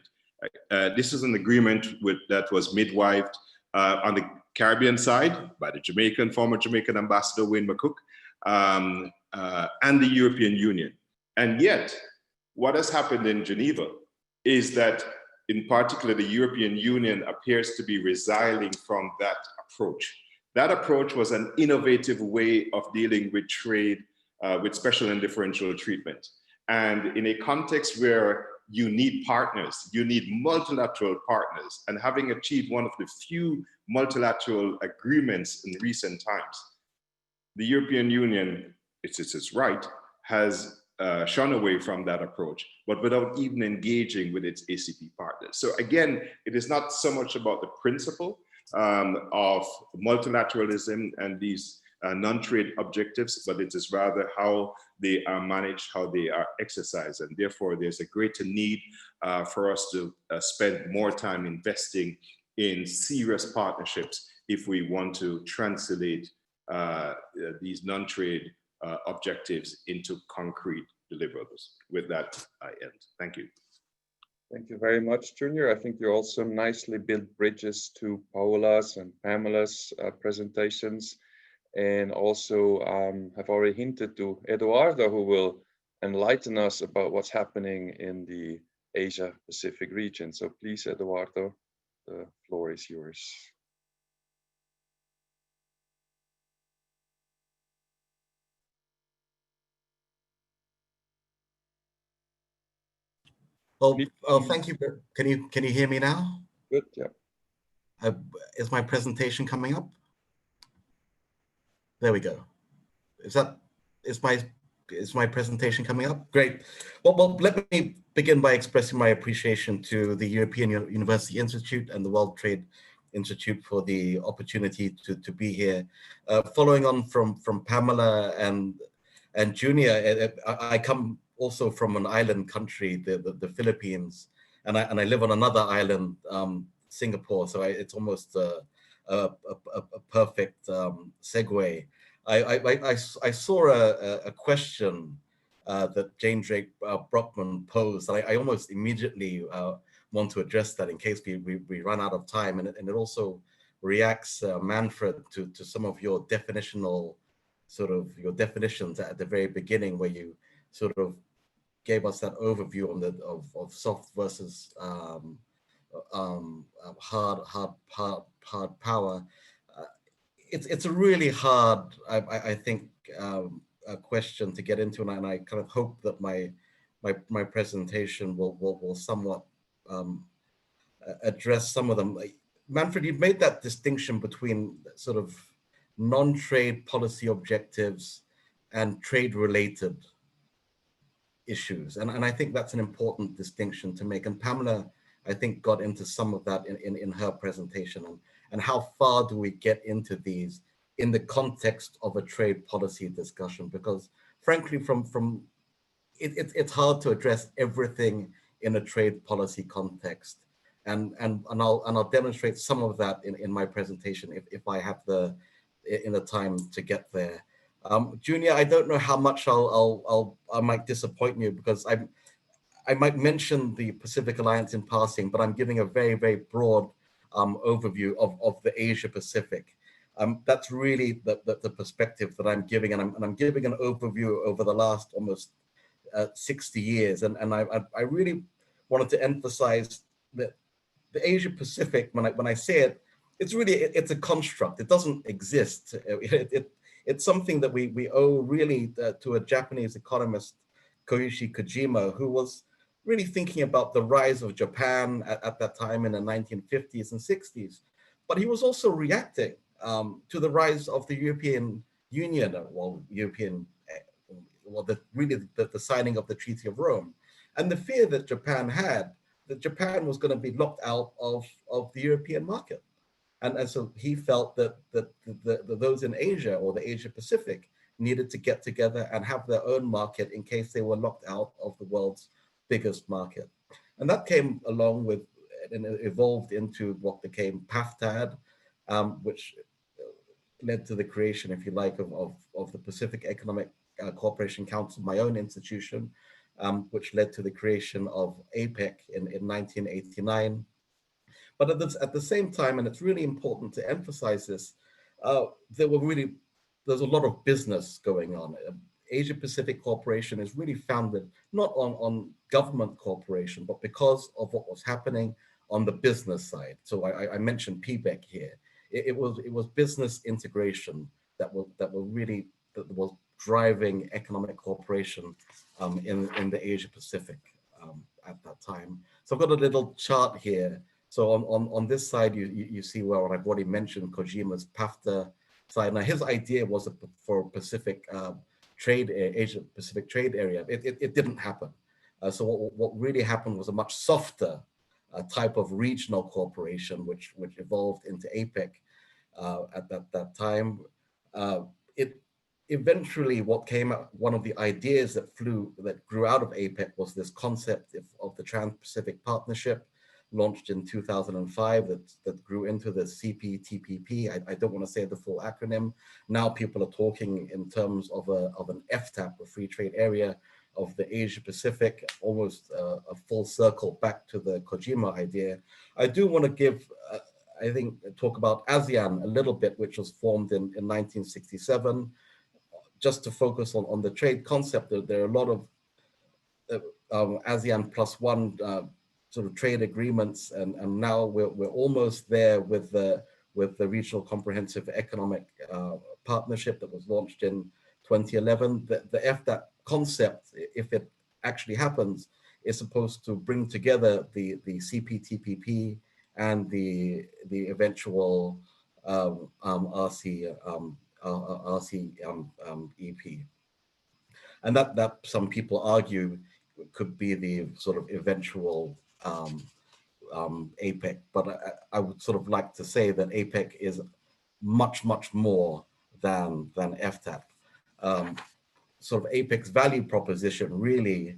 This is an agreement that was midwifed on the Caribbean side by the former Jamaican ambassador, Wayne McCook, and the European Union. And yet, what has happened in Geneva is that, in particular, the European Union appears to be resiling from that approach. That approach was an innovative way of dealing with trade with special and differential treatment. And in a context where you need partners, you need multilateral partners, and having achieved one of the few multilateral agreements in recent times, the European Union, it's its right, has shun away from that approach, but without even engaging with its ACP partners. So again, it is not so much about the principle of multilateralism and these non-trade objectives, but it is rather how they are managed, how they are exercised. And therefore, there's a greater need for us to spend more time investing in serious partnerships if we want to translate these non-trade objectives into concrete deliverables. With that, I end. Thank you. Thank you very much, Junior. I think you also nicely built bridges to Paola's and Pamela's presentations, and also have already hinted to Eduardo, who will enlighten us about what's happening in the Asia Pacific region. So please, Eduardo, the floor is yours. Oh, thank you. Can you hear me now? Good, yeah. Is my presentation coming up? There we go. Is my presentation coming up? Great. Well, let me begin by expressing my appreciation to the European University Institute and the World Trade Institute for the opportunity to be here. Following on from Pamela and Junior, I come also from an island country, the Philippines, and I live on another island, Singapore. So it's almost a perfect segue. I saw a question that Jane Drake Brockman posed, and I almost immediately want to address that in case we run out of time, and it also reacts, Manfred, to some of your definitional your definitions at the very beginning, where you sort of gave us that overview on of soft versus hard power. It's a really hard, I think, a question to get into, and I kind of hope that my presentation will somewhat address some of them. Manfred, you've made that distinction between sort of non-trade policy objectives and trade-related issues, and I think that's an important distinction to make. And Pamela, I think, got into some of that in her presentation, and how far do we get into these in the context of a trade policy discussion? Because frankly, it's hard to address everything in a trade policy context, and I'll demonstrate some of that in my presentation if I have the time to get there. Junior, I don't know how much I might disappoint you, because I might mention the Pacific Alliance in passing, but I'm giving a very, very broad overview of the Asia Pacific. That's really the perspective that I'm giving, and I'm giving an overview over the last almost 60 years, and I really wanted to emphasize that the Asia Pacific, when I say it, it's a construct. It doesn't exist. It's something that we owe really to a Japanese economist, Koichi Kojima, who was really thinking about the rise of Japan at that time in the 1950s and 60s. But he was also reacting to the rise of the European Union, the signing of the Treaty of Rome, and the fear that Japan had, that Japan was going to be locked out of the European market. And so he felt that those in Asia, or the Asia Pacific, needed to get together and have their own market in case they were locked out of the world's biggest market. And that came along with, and it evolved into what became PAFTAD, which led to the creation, if you like, of the Pacific Economic Cooperation Council, my own institution, which led to the creation of APEC in 1989. But at the same time, and it's really important to emphasize this, there's a lot of business going on. Asia Pacific Cooperation is really founded not on government cooperation, but because of what was happening on the business side. So I mentioned PECC here. It was business integration that was driving economic cooperation in the Asia Pacific at that time. So I've got a little chart here. So on this side, you see where I've already mentioned Kojima's PAFTA side. Now his idea was for Pacific Asia Pacific trade area. It didn't happen. So what really happened was a much softer type of regional cooperation, which evolved into APEC at that time. Eventually, what came out, one of the ideas that grew out of APEC was this concept of the Trans-Pacific Partnership, launched in 2005, that grew into the CPTPP. I don't want to say the full acronym. Now people are talking in terms of an FTAP, a free trade area of the Asia Pacific, almost a full circle back to the Kojima idea. I do want to talk about ASEAN a little bit, which was formed in 1967. Just to focus on the trade concept, there are a lot of ASEAN +1 sort of trade agreements, and now we're almost there with the Regional Comprehensive Economic Partnership that was launched in 2011. The FTAP concept, if it actually happens, is supposed to bring together the CPTPP and the eventual RCEP, and that some people argue could be the sort of eventual APEC, but I would sort of like to say that APEC is much more than FTAP. Sort of APEC's value proposition really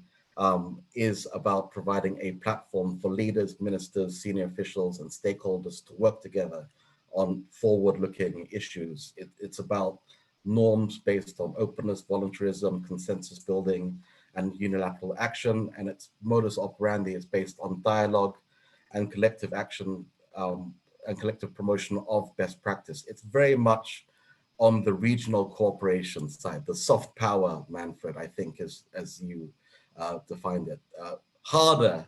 is about providing a platform for leaders, ministers, senior officials, and stakeholders to work together on forward-looking issues. It's about norms based on openness, voluntarism, consensus building, and unilateral action. And its modus operandi is based on dialogue and collective action and collective promotion of best practice. It's very much on the regional cooperation side, the soft power, Manfred, I think, is as you defined it. Harder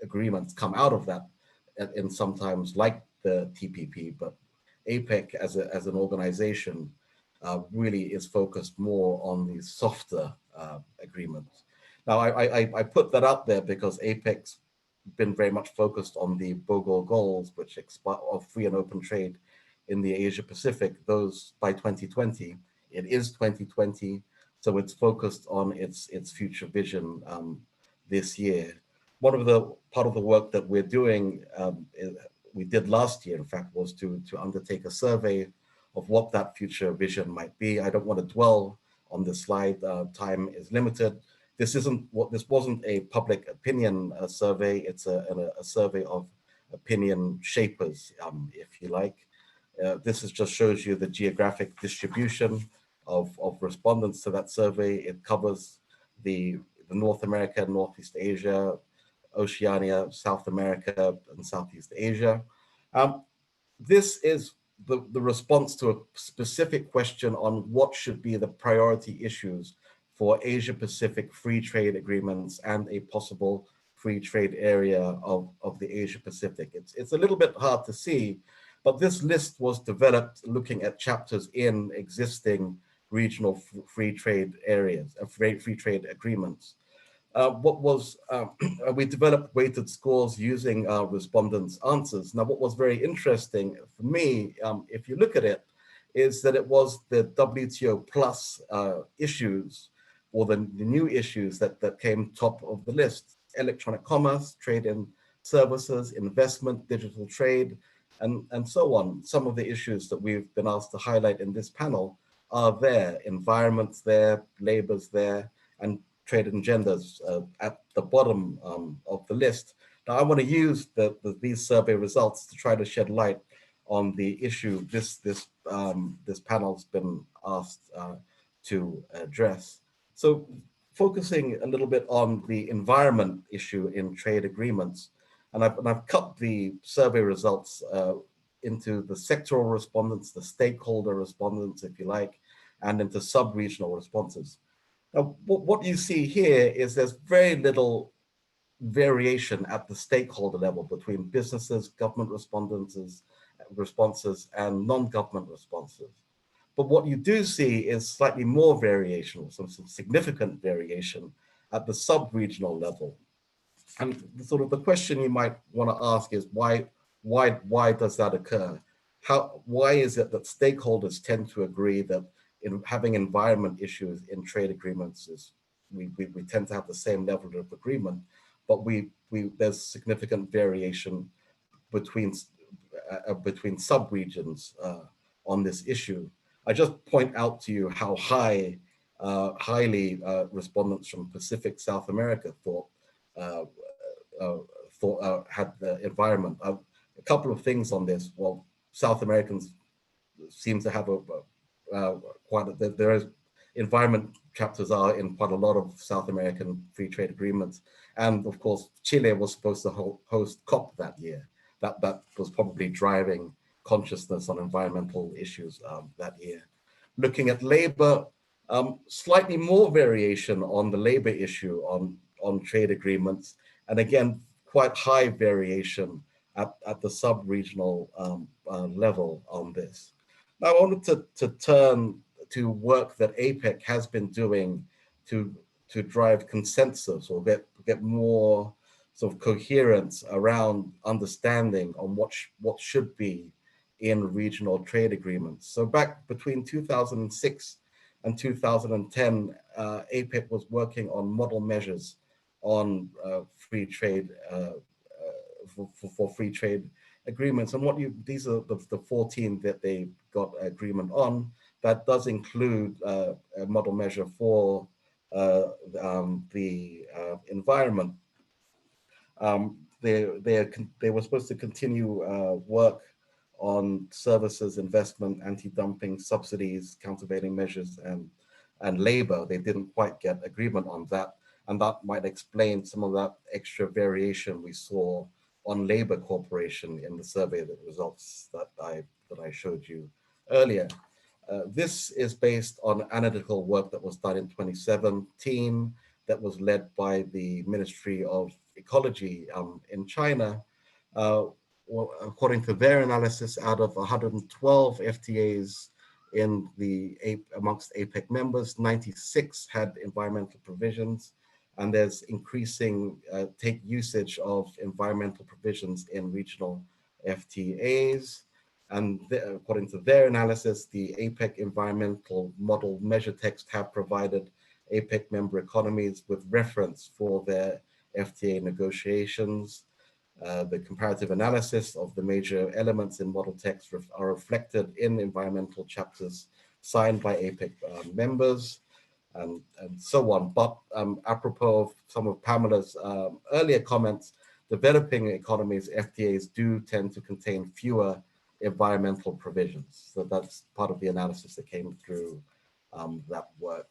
agreements come out of that in sometimes like the TPP, but APEC as an organization really is focused more on these softer agreements. Now, I put that up there because APEC's been very much focused on the Bogor goals, which of free and open trade in the Asia Pacific, those by 2020. It is 2020, so it's focused on its future vision this year. Part of the work that we're doing, we did last year, in fact, was to undertake a survey of what that future vision might be. I don't want to dwell on this slide. Time is limited. This wasn't a public opinion survey. It's a survey of opinion shapers, if you like. This just shows you the geographic distribution of respondents to that survey. It covers the North America, Northeast Asia, Oceania, South America, and Southeast Asia. This is the response to a specific question on what should be the priority issues for Asia Pacific free trade agreements and a possible free trade area of the Asia Pacific. It's a little bit hard to see, but this list was developed looking at chapters in existing regional free trade areas, free trade agreements. We developed weighted scores using respondents' answers. Now, what was very interesting for me, if you look at it, is that it was the WTO plus issues, or the new issues that came top of the list: electronic commerce, trade in services, investment, digital trade, and so on. Some of the issues that we've been asked to highlight in this panel are there: environment's there, labor's there, and trade and genders at the bottom of the list. Now, I want to use these survey results to try to shed light on the issue this panel's been asked to address. So, focusing a little bit on the environment issue in trade agreements, and I've cut the survey results into the sectoral respondents, the stakeholder respondents, if you like, and into sub-regional responses. Now, what you see here is there's very little variation at the stakeholder level between businesses, government responses, and non-government responses. But what you do see is slightly more variation, some significant variation at the sub-regional level. And sort of the question you might want to ask is why does that occur? Why is it that stakeholders tend to agree that in having environment issues in trade agreements is we tend to have the same level of agreement, but there's significant variation between sub-regions on this issue. I just point out to you how highly respondents from Pacific South America thought had the environment. A couple of things on this. Well, South Americans seem to have there is environment chapters are in quite a lot of South American free trade agreements, and of course Chile was supposed to host COP that year. That was probably driving consciousness on environmental issues that year. Looking at labor, slightly more variation on the labor issue on trade agreements, and again quite high variation at the sub-regional level on this. Now, I wanted to turn to work that APEC has been doing to drive consensus or get more sort of coherence around understanding on what should be in regional trade agreements. So back between 2006 and 2010, APEC was working on model measures on free trade for free trade agreements, and these are the 14 that they got agreement on. That does include a model measure for the environment. They were supposed to continue work on services, investment, anti-dumping, subsidies, countervailing measures, and labor. They didn't quite get agreement on that. And that might explain some of that extra variation we saw on labor cooperation in the survey results that I showed you earlier. This is based on analytical work that was done in 2017 that was led by the Ministry of Ecology in China. Well, according to their analysis, out of 112 FTAs amongst APEC members, 96 had environmental provisions, and there's increasing usage of environmental provisions in regional FTAs. And according to their analysis, the APEC environmental model measure text have provided APEC member economies with reference for their FTA negotiations. The comparative analysis of the major elements in model text are reflected in environmental chapters signed by APEC members and so on. But apropos of some of Pamela's earlier comments, developing economies, FTAs do tend to contain fewer environmental provisions. So that's part of the analysis that came through that work.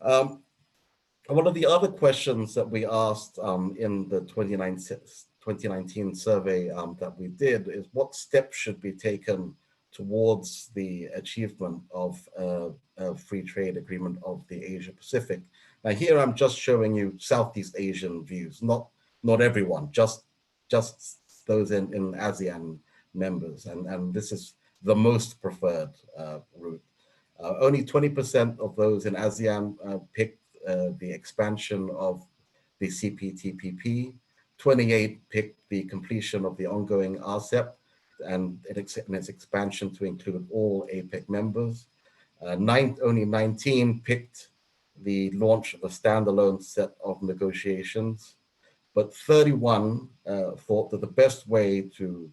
One of the other questions that we asked in the 2019 survey that we did is what steps should be taken towards the achievement of a free trade agreement of the Asia Pacific. Now here I'm just showing you Southeast Asian views, not everyone, just those in ASEAN members, and this is the most preferred route. Only 20% of those in ASEAN picked the expansion of the CPTPP, 28 picked the completion of the ongoing RCEP and its expansion to include all APEC members. Only 19 picked the launch of a standalone set of negotiations, but 31 thought that the best way to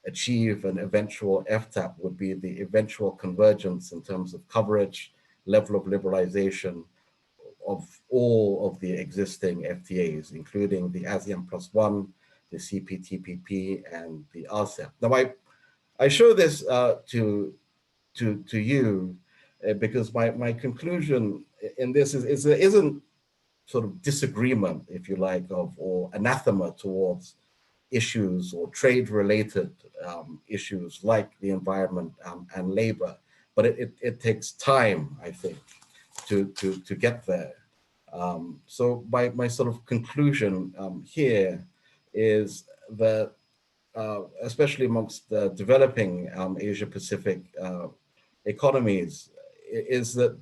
achieve an eventual FTAP would be the eventual convergence in terms of coverage, level of liberalization of all of the existing FTAs, including the ASEAN +1, the CPTPP, and the RCEP. Now, I show this to you because my conclusion in this is there isn't sort of disagreement, if you like, or anathema towards issues or trade-related issues like the environment and labor, but it takes time, I think, to get there. So my sort of conclusion here is that, especially amongst the developing Asia-Pacific economies, is that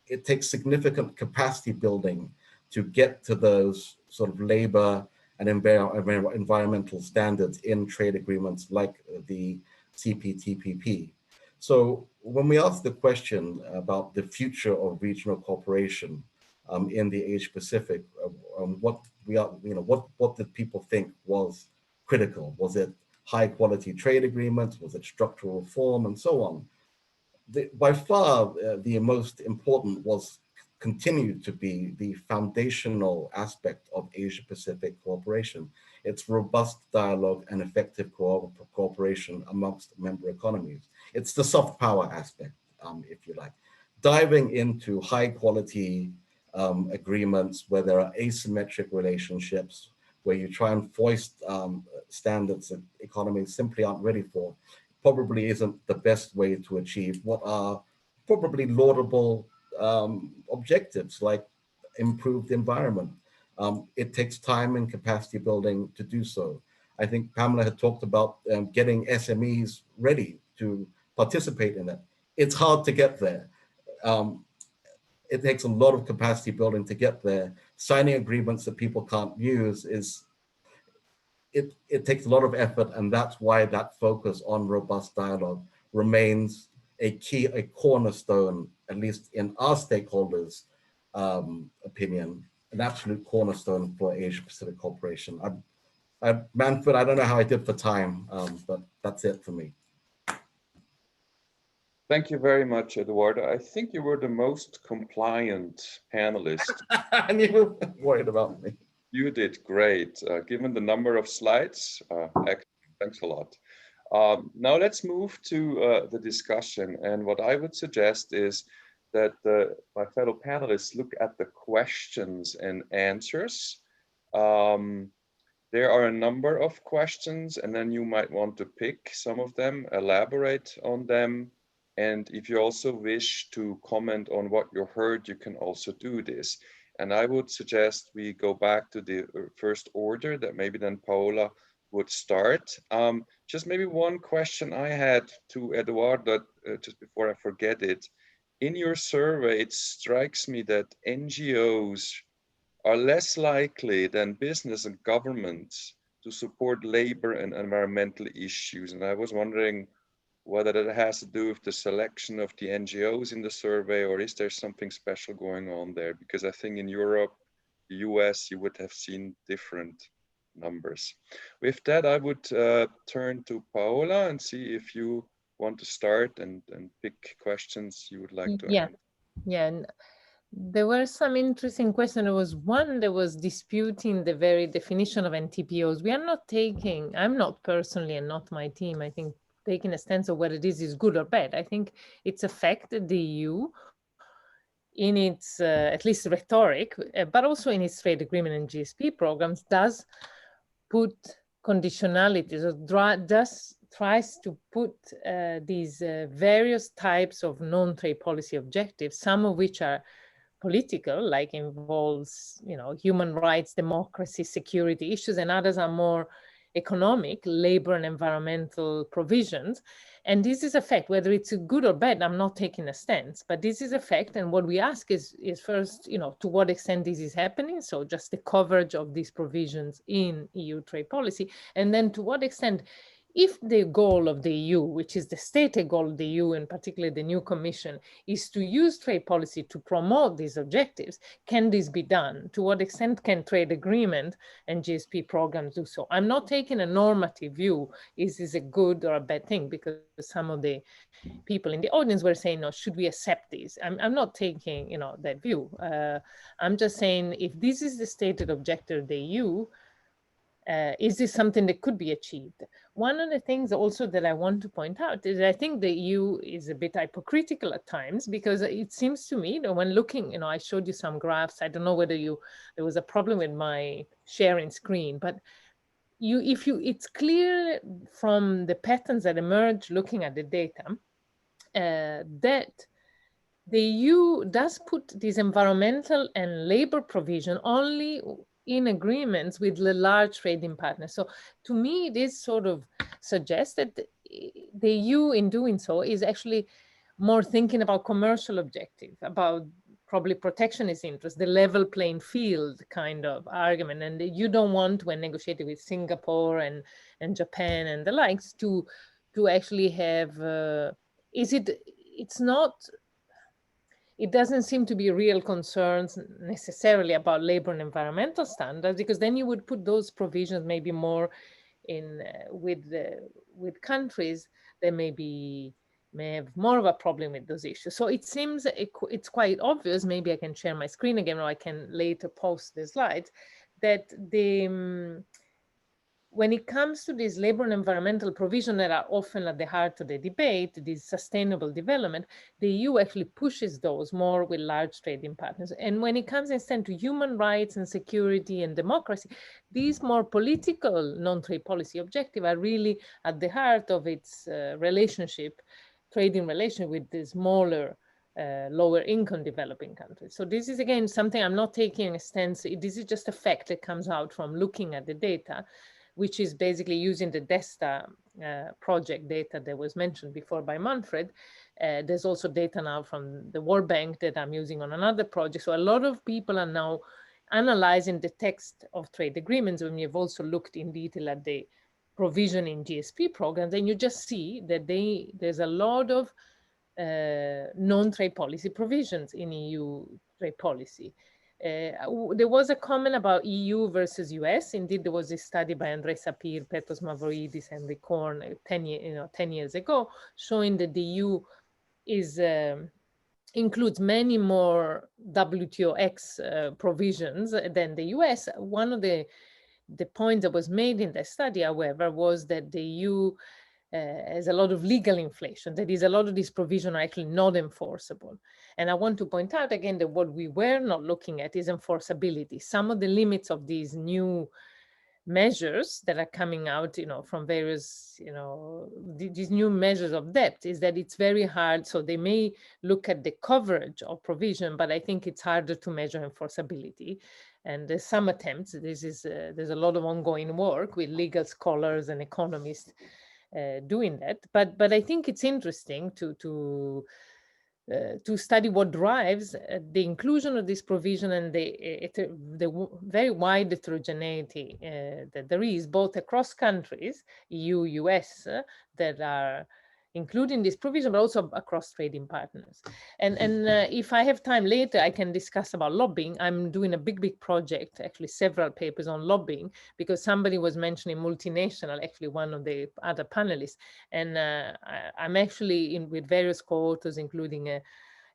it takes significant capacity building to get to those sort of labor and environmental standards in trade agreements like the CPTPP. So when we ask the question about the future of regional cooperation in the Asia Pacific, what did people think was critical? Was it high quality trade agreements? Was it structural reform and so on? By far, the most important continued to be the foundational aspect of Asia-Pacific cooperation. It's robust dialogue and effective cooperation amongst member economies. It's the soft power aspect, if you like. Diving into high-quality agreements where there are asymmetric relationships, where you try and foist standards that economies simply aren't ready for, probably isn't the best way to achieve what are probably laudable objectives like improved environment. It takes time and capacity building to do so. I think Pamela had talked about getting SMEs ready to participate in that. It's hard to get there. It takes a lot of capacity building to get there. Signing agreements that people can't use it takes a lot of effort, and that's why that focus on robust dialogue remains a cornerstone, at least in our stakeholders' opinion, an absolute cornerstone for Asia-Pacific cooperation. Manfred, I don't know how I did for time, but that's it for me. Thank you very much, Eduardo. I think you were the most compliant panelist. And you were worried about me. You did great, given the number of slides. Excellent. Thanks a lot. Now let's move to the discussion. And what I would suggest is that my fellow panelists look at the questions and answers. There are a number of questions, and then you might want to pick some of them, elaborate on them. And if you also wish to comment on what you heard, you can also do this. And I would suggest we go back to the first order, that maybe then Paola would start. Just maybe one question I had to Eduardo, just before I forget it. In your survey, it strikes me that NGOs are less likely than business and governments to support labor and environmental issues. And I was wondering whether that has to do with the selection of the NGOs in the survey, or is there something special going on there? Because I think in Europe, the US, you would have seen different numbers. With that, I would turn to Paola and see if you want to start and pick questions you would like to answer. Yeah. There were some interesting questions. There was one that was disputing the very definition of NTPOs. We are not taking, I'm not personally, and not my team, I think, taking a stance of whether this is good or bad. I think it's a fact that the EU, in its at least rhetoric, but also in its trade agreement and GSP programs, does put conditionalities, or tries to put these various types of non-trade policy objectives, some of which are political, like involves, human rights, democracy, security issues, and others are more economic, labor and environmental provisions. And this is a fact, whether it's good or bad, I'm not taking a stance, but this is a fact. And what we ask is first, to what extent this is happening. So just the coverage of these provisions in EU trade policy, and then to what extent, if the goal of the EU, which is the stated goal of the EU, and particularly the new Commission, is to use trade policy to promote these objectives, can this be done? To what extent can trade agreement and GSP programs do so? I'm not taking a normative view, is this a good or a bad thing? Because some of the people in the audience were saying, no, should we accept this? I'm not taking, that view. I'm just saying, if this is the stated objective of the EU, is this something that could be achieved? One of the things also that I want to point out is I think the EU is a bit hypocritical at times, because it seems to me that when looking, I showed you some graphs. I don't know whether there was a problem with my sharing screen, but it's clear from the patterns that emerge looking at the data that the EU does put this environmental and labor provision only in agreements with the large trading partners. So to me, this sort of suggests that the EU in doing so is actually more thinking about commercial objectives, about probably protectionist interests, the level playing field kind of argument. And you don't want, when negotiating with Singapore and Japan and the likes, to actually have, it doesn't seem to be real concerns necessarily about labor and environmental standards, because then you would put those provisions maybe more in with countries that may have more of a problem with those issues. So it seems it's quite obvious, maybe I can share my screen again, or I can later post the slides, that when it comes to these labor and environmental provisions that are often at the heart of the debate, this sustainable development, the EU actually pushes those more with large trading partners. And when it comes instead to human rights and security and democracy, these more political non-trade policy objectives are really at the heart of its trading relationship with the smaller, lower income developing countries. So this is, again, something I'm not taking a stance. This is just a fact that comes out from looking at the data, which is basically using the DESTA project data that was mentioned before by Manfred. There's also data now from the World Bank that I'm using on another project. So a lot of people are now analyzing the text of trade agreements, when we've also looked in detail at the provision in GSP programs, and you just see that there's a lot of non-trade policy provisions in EU trade policy. There was a comment about EU versus US. Indeed, there was a study by Andrei Sapir, Petros Mavroidis, and Korn 10 years ago, showing that the EU includes many more WTO-X provisions than the US. One of the points that was made in the study, however, was that the EU as a lot of legal inflation. That is, a lot of these provisions are actually not enforceable. And I want to point out again that what we were not looking at is enforceability. Some of the limits of these new measures that are coming out, from various, these new measures of debt is that it's very hard. So they may look at the coverage of provision, but I think it's harder to measure enforceability. And there's some attempts. There's a lot of ongoing work with legal scholars and economists doing that. But I think it's interesting to study what drives the inclusion of this provision and the very wide heterogeneity that there is both across countries, EU, US, that are including this provision, but also across trading partners. And if I have time later, I can discuss about lobbying. I'm doing a big project, actually several papers on lobbying, because somebody was mentioning multinational, actually one of the other panelists. And I'm actually with various co-authors, including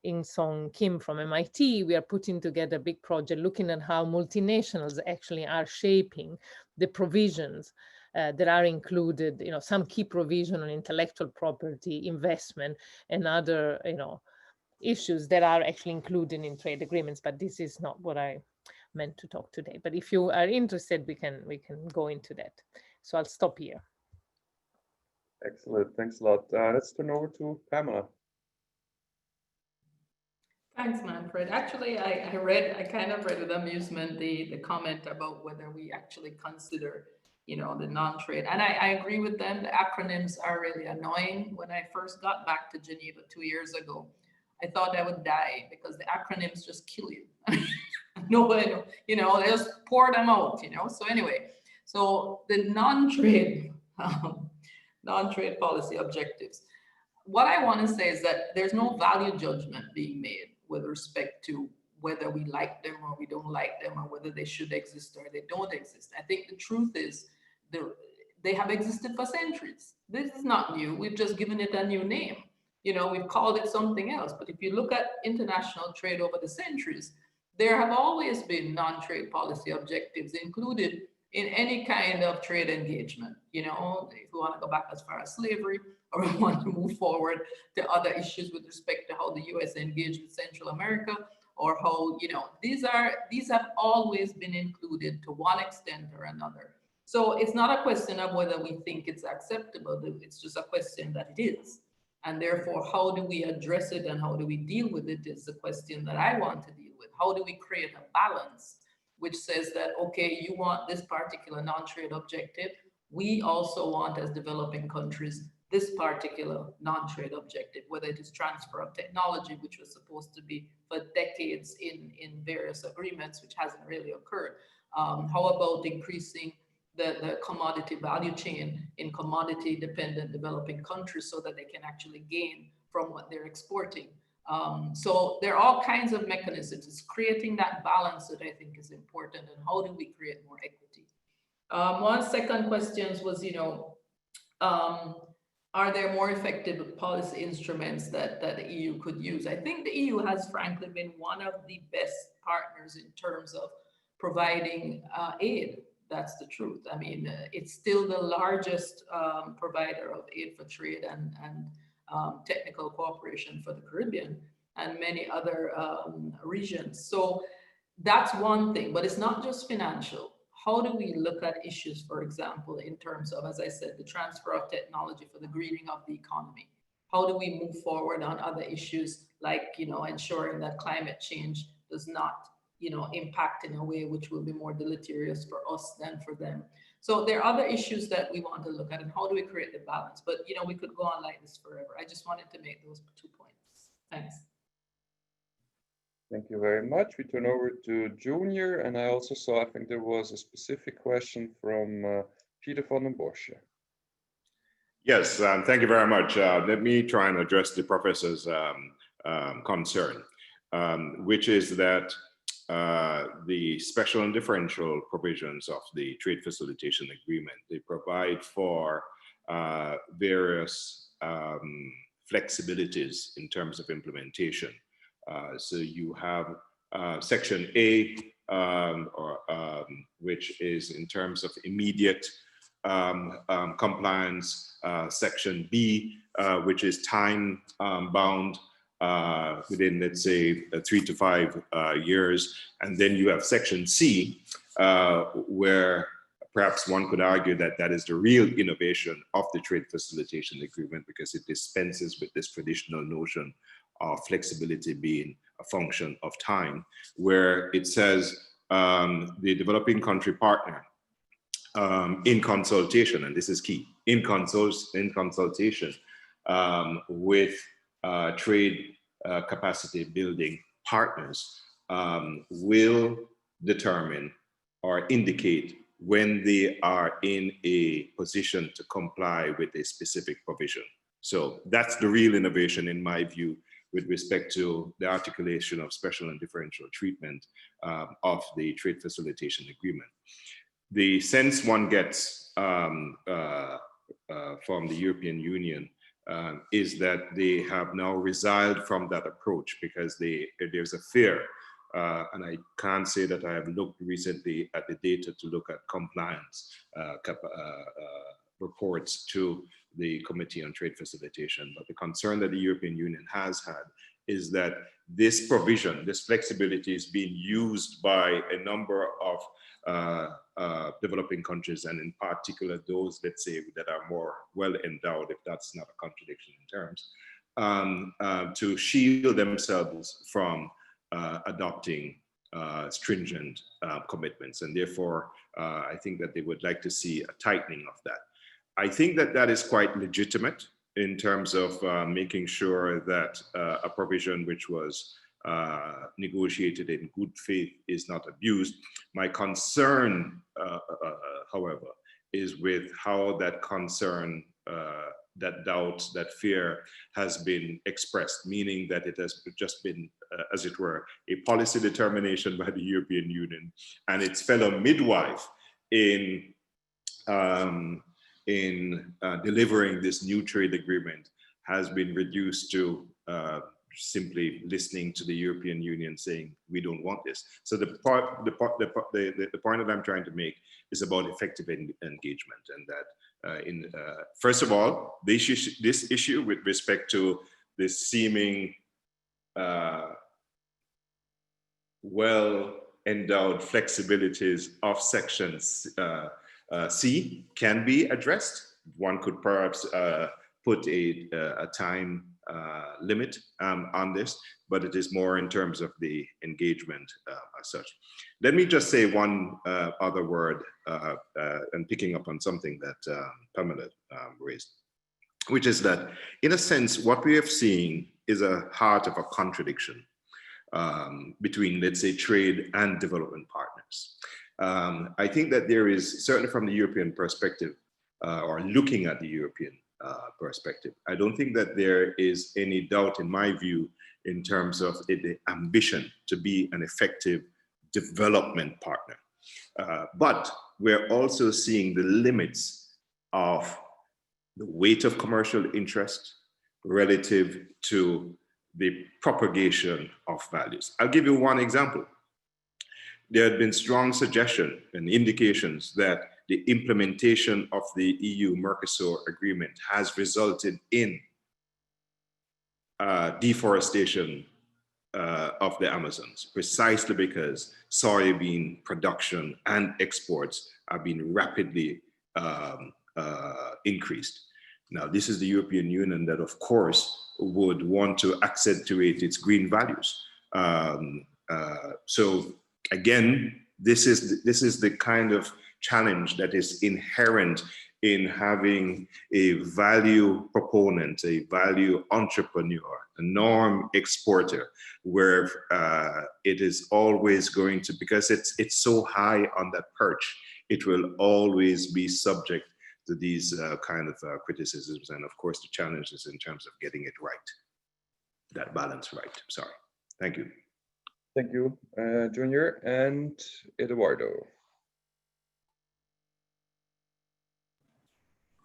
In-Song Kim from MIT, we are putting together a big project looking at how multinationals actually are shaping the provisions that are included, some key provision on intellectual property, investment, and other, issues that are actually included in trade agreements. But this is not what I meant to talk today. But if you are interested, we can go into that. So I'll stop here. Excellent, thanks a lot. Let's turn over to Pamela. Thanks, Manfred. Actually, I kind of read with amusement the comment about whether we actually consider, the non-trade. And I agree with them. The acronyms are really annoying. When I first got back to Geneva 2 years ago, I thought I would die because the acronyms just kill you. Nobody, they just pour them out, So anyway, so the non-trade policy objectives. What I want to say is that there's no value judgment being made with respect to whether we like them or we don't like them, or whether they should exist or they don't exist. I think the truth is they have existed for centuries. This is not new. We've just given it a new name. We've called it something else. But if you look at international trade over the centuries, there have always been non-trade policy objectives included in any kind of trade engagement. If we want to go back as far as slavery, or we want to move forward to other issues with respect to how the US engaged with Central America, or how, these have always been included to one extent or another. So it's not a question of whether we think it's acceptable, it's just a question that it is. And therefore, how do we address it and how do we deal with it is the question that I want to deal with. How do we create a balance which says that, okay, you want this particular non-trade objective, we also want, as developing countries, this particular non-trade objective, whether it is transfer of technology, which was supposed to be for decades in various agreements, which hasn't really occurred. How about increasing the commodity value chain in commodity-dependent developing countries so that they can actually gain from what they're exporting? So there are all kinds of mechanisms. It's creating that balance that I think is important, and how do we create more equity? One second question was, are there more effective policy instruments that the EU could use? I think the EU has frankly been one of the best partners in terms of providing aid. That's the truth. I mean, it's still the largest provider of aid for trade and technical cooperation for the Caribbean and many other regions. So that's one thing, but it's not just financial. How do we look at issues, for example, in terms of, as I said, the transfer of technology for the greening of the economy? How do we move forward on other issues like, ensuring that climate change does not, impact in a way which will be more deleterious for us than for them? So there are other issues that we want to look at, and how do we create the balance? But, we could go on like this forever. I just wanted to make those 2 points. Thanks. Thank you very much. We turn over to Junior, and I also saw, I think there was a specific question from Peter van den Bossche. Yes, thank you very much. Let me try and address the professor's concern, which is that the special and differential provisions of the trade facilitation agreement, they provide for various flexibilities in terms of implementation. So you have Section A, which is in terms of immediate compliance, section B, which is time bound within, let's say, 3 to 5 years. And then you have section C, where perhaps one could argue that that is the real innovation of the trade facilitation agreement, because it dispenses with this traditional notion of flexibility being a function of time, where it says the developing country partner in consultation, and this is key, in consultation with trade capacity building partners will determine or indicate when they are in a position to comply with a specific provision. So that's the real innovation, in my view, with respect to the articulation of special and differential treatment of the trade facilitation agreement. The sense one gets from the European Union is that they have now resiled from that approach, because there's a fear, and I can't say that I have looked recently at the data to look at compliance reports to the Committee on Trade Facilitation, but the concern that the European Union has had is that this provision, this flexibility, is being used by a number of developing countries, and in particular those, let's say, that are more well endowed, if that's not a contradiction in terms, to shield themselves from adopting stringent commitments. And therefore, I think that they would like to see a tightening of that. I think that that is quite legitimate in terms of making sure that a provision which was negotiated in good faith is not abused. My concern, however, is with how that concern, that doubt, that fear has been expressed, meaning that it has just been, as it were, a policy determination by the European Union and its fellow midwife in delivering this new trade agreement has been reduced to simply listening to the European Union saying, we don't want this. So the point that I'm trying to make is about effective engagement, and that first of all, this issue with respect to the seeming well-endowed flexibilities of sections C can be addressed. One could perhaps put a time limit on this, but it is more in terms of the engagement as such. Let me just say one other word, and picking up on something that Pamela raised, which is that, in a sense, what we have seen is a heart of a contradiction between, let's say, trade and development partners. I think that there is, certainly from the European perspective, or looking at the European perspective, I don't think that there is any doubt, in my view, in terms of the ambition to be an effective development partner. But we're also seeing the limits of the weight of commercial interest relative to the propagation of values. I'll give you one example. There had been strong suggestion and indications that the implementation of the EU-Mercosur agreement has resulted in deforestation of the Amazons, precisely because soybean production and exports are being rapidly increased. Now, this is the European Union that, of course, would want to accentuate its green values. So again, this is the kind of challenge that is inherent in having a value proponent, a value entrepreneur, a norm exporter, where it is always going to, because it's so high on that perch, it will always be subject to these kind of criticisms. And of course, the challenge is in terms of getting it right, that balance right. Sorry. Thank you. Thank you, Junior, and Eduardo.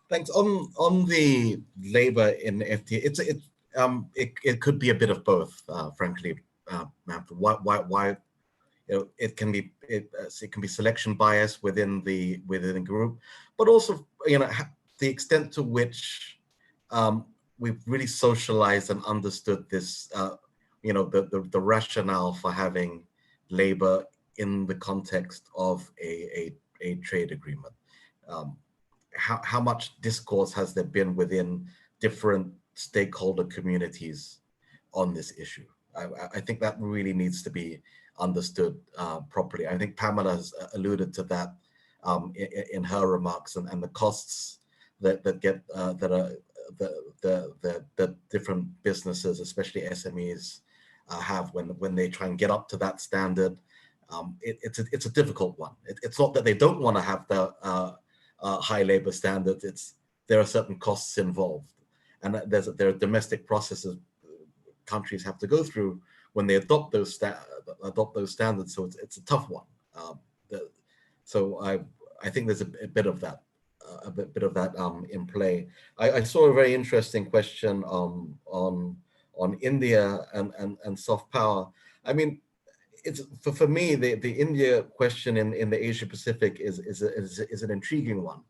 Thanks. On the labor in FTA, it could be a bit of both, frankly, Manfred. Why it can be selection bias within the group, but also the extent to which we've really socialized and understood this, the rationale for having labor in the context of a trade agreement. How much discourse has there been within different stakeholder communities on this issue? I think that really needs to be understood properly. I think Pamela has alluded to that in her remarks, and the costs that different businesses, especially SMEs, have when they try and get up to that standard. It's a difficult one. It's not that they don't want to have the high labor standards. There are certain costs involved, and there are domestic processes countries have to go through when they adopt those standards. So it's a tough one. So I think there's a bit of that, in play. I saw a very interesting question on India and soft power. I mean, it's for me the India question in the Asia Pacific is an intriguing one.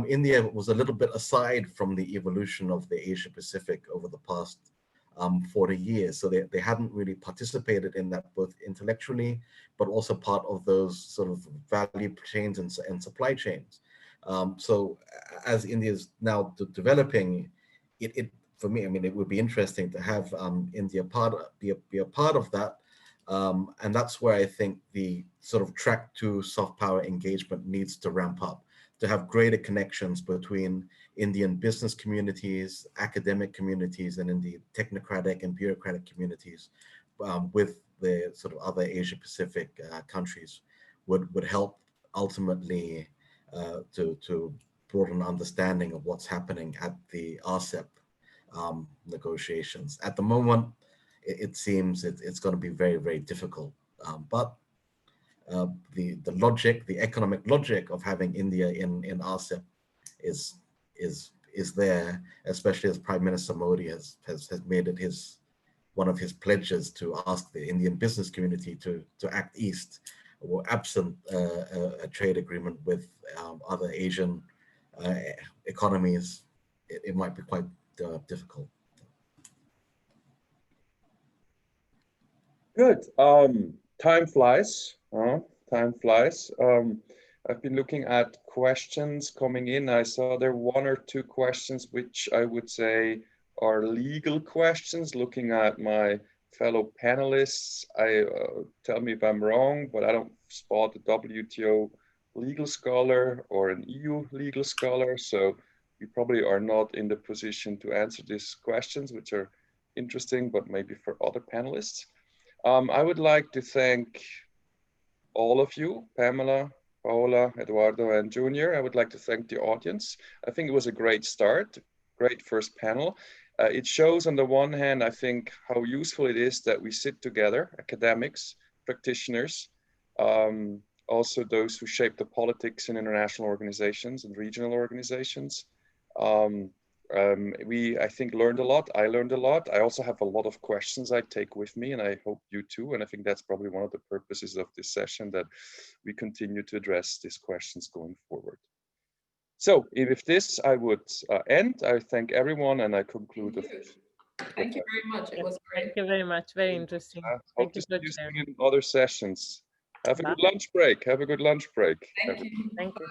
India was a little bit aside from the evolution of the Asia Pacific over the past 40 years. So they hadn't really participated in that, both intellectually, but also part of those sort of value chains and supply chains. So as India is now developing, it for me, I mean, it would be interesting to have India be a part of that. And that's where I think the sort of track to soft power engagement needs to ramp up, to have greater connections between Indian business communities, academic communities, and indeed technocratic and bureaucratic communities with the sort of other Asia Pacific countries would help ultimately to broaden understanding of what's happening at the RCEP negotiations. At the moment, it seems it's going to be very, very difficult. But the logic, the economic logic of having India in RCEP is there, especially as Prime Minister Modi has made it one of his pledges to ask the Indian business community to act east, or absent a trade agreement with other Asian economies. It might be quite difficult. Good. Time flies. Time flies. I've been looking at questions coming in. I saw there one or two questions which I would say are legal questions. Looking at my fellow panelists, tell me if I'm wrong, but I don't spot a WTO legal scholar or an EU legal scholar. So we probably are not in the position to answer these questions, which are interesting, but maybe for other panelists. I would like to thank all of you, Pamela, Paola, Eduardo, and Junior. I would like to thank the audience. I think it was a great start, great first panel. It shows on the one hand, I think, how useful it is that we sit together, academics, practitioners, also those who shape the politics in international organizations and regional organizations. We, I think, learned a lot. I learned a lot. I also have a lot of questions I take with me, and I hope you too. And I think that's probably one of the purposes of this session, that we continue to address these questions going forward. So with this, I would end. I thank everyone, and I conclude. Thank you very much. It was great. Thank you very much. Very interesting. Hope to see you soon in other sessions. Have a good lunch break. Have a good lunch break. Thank you. Thank you.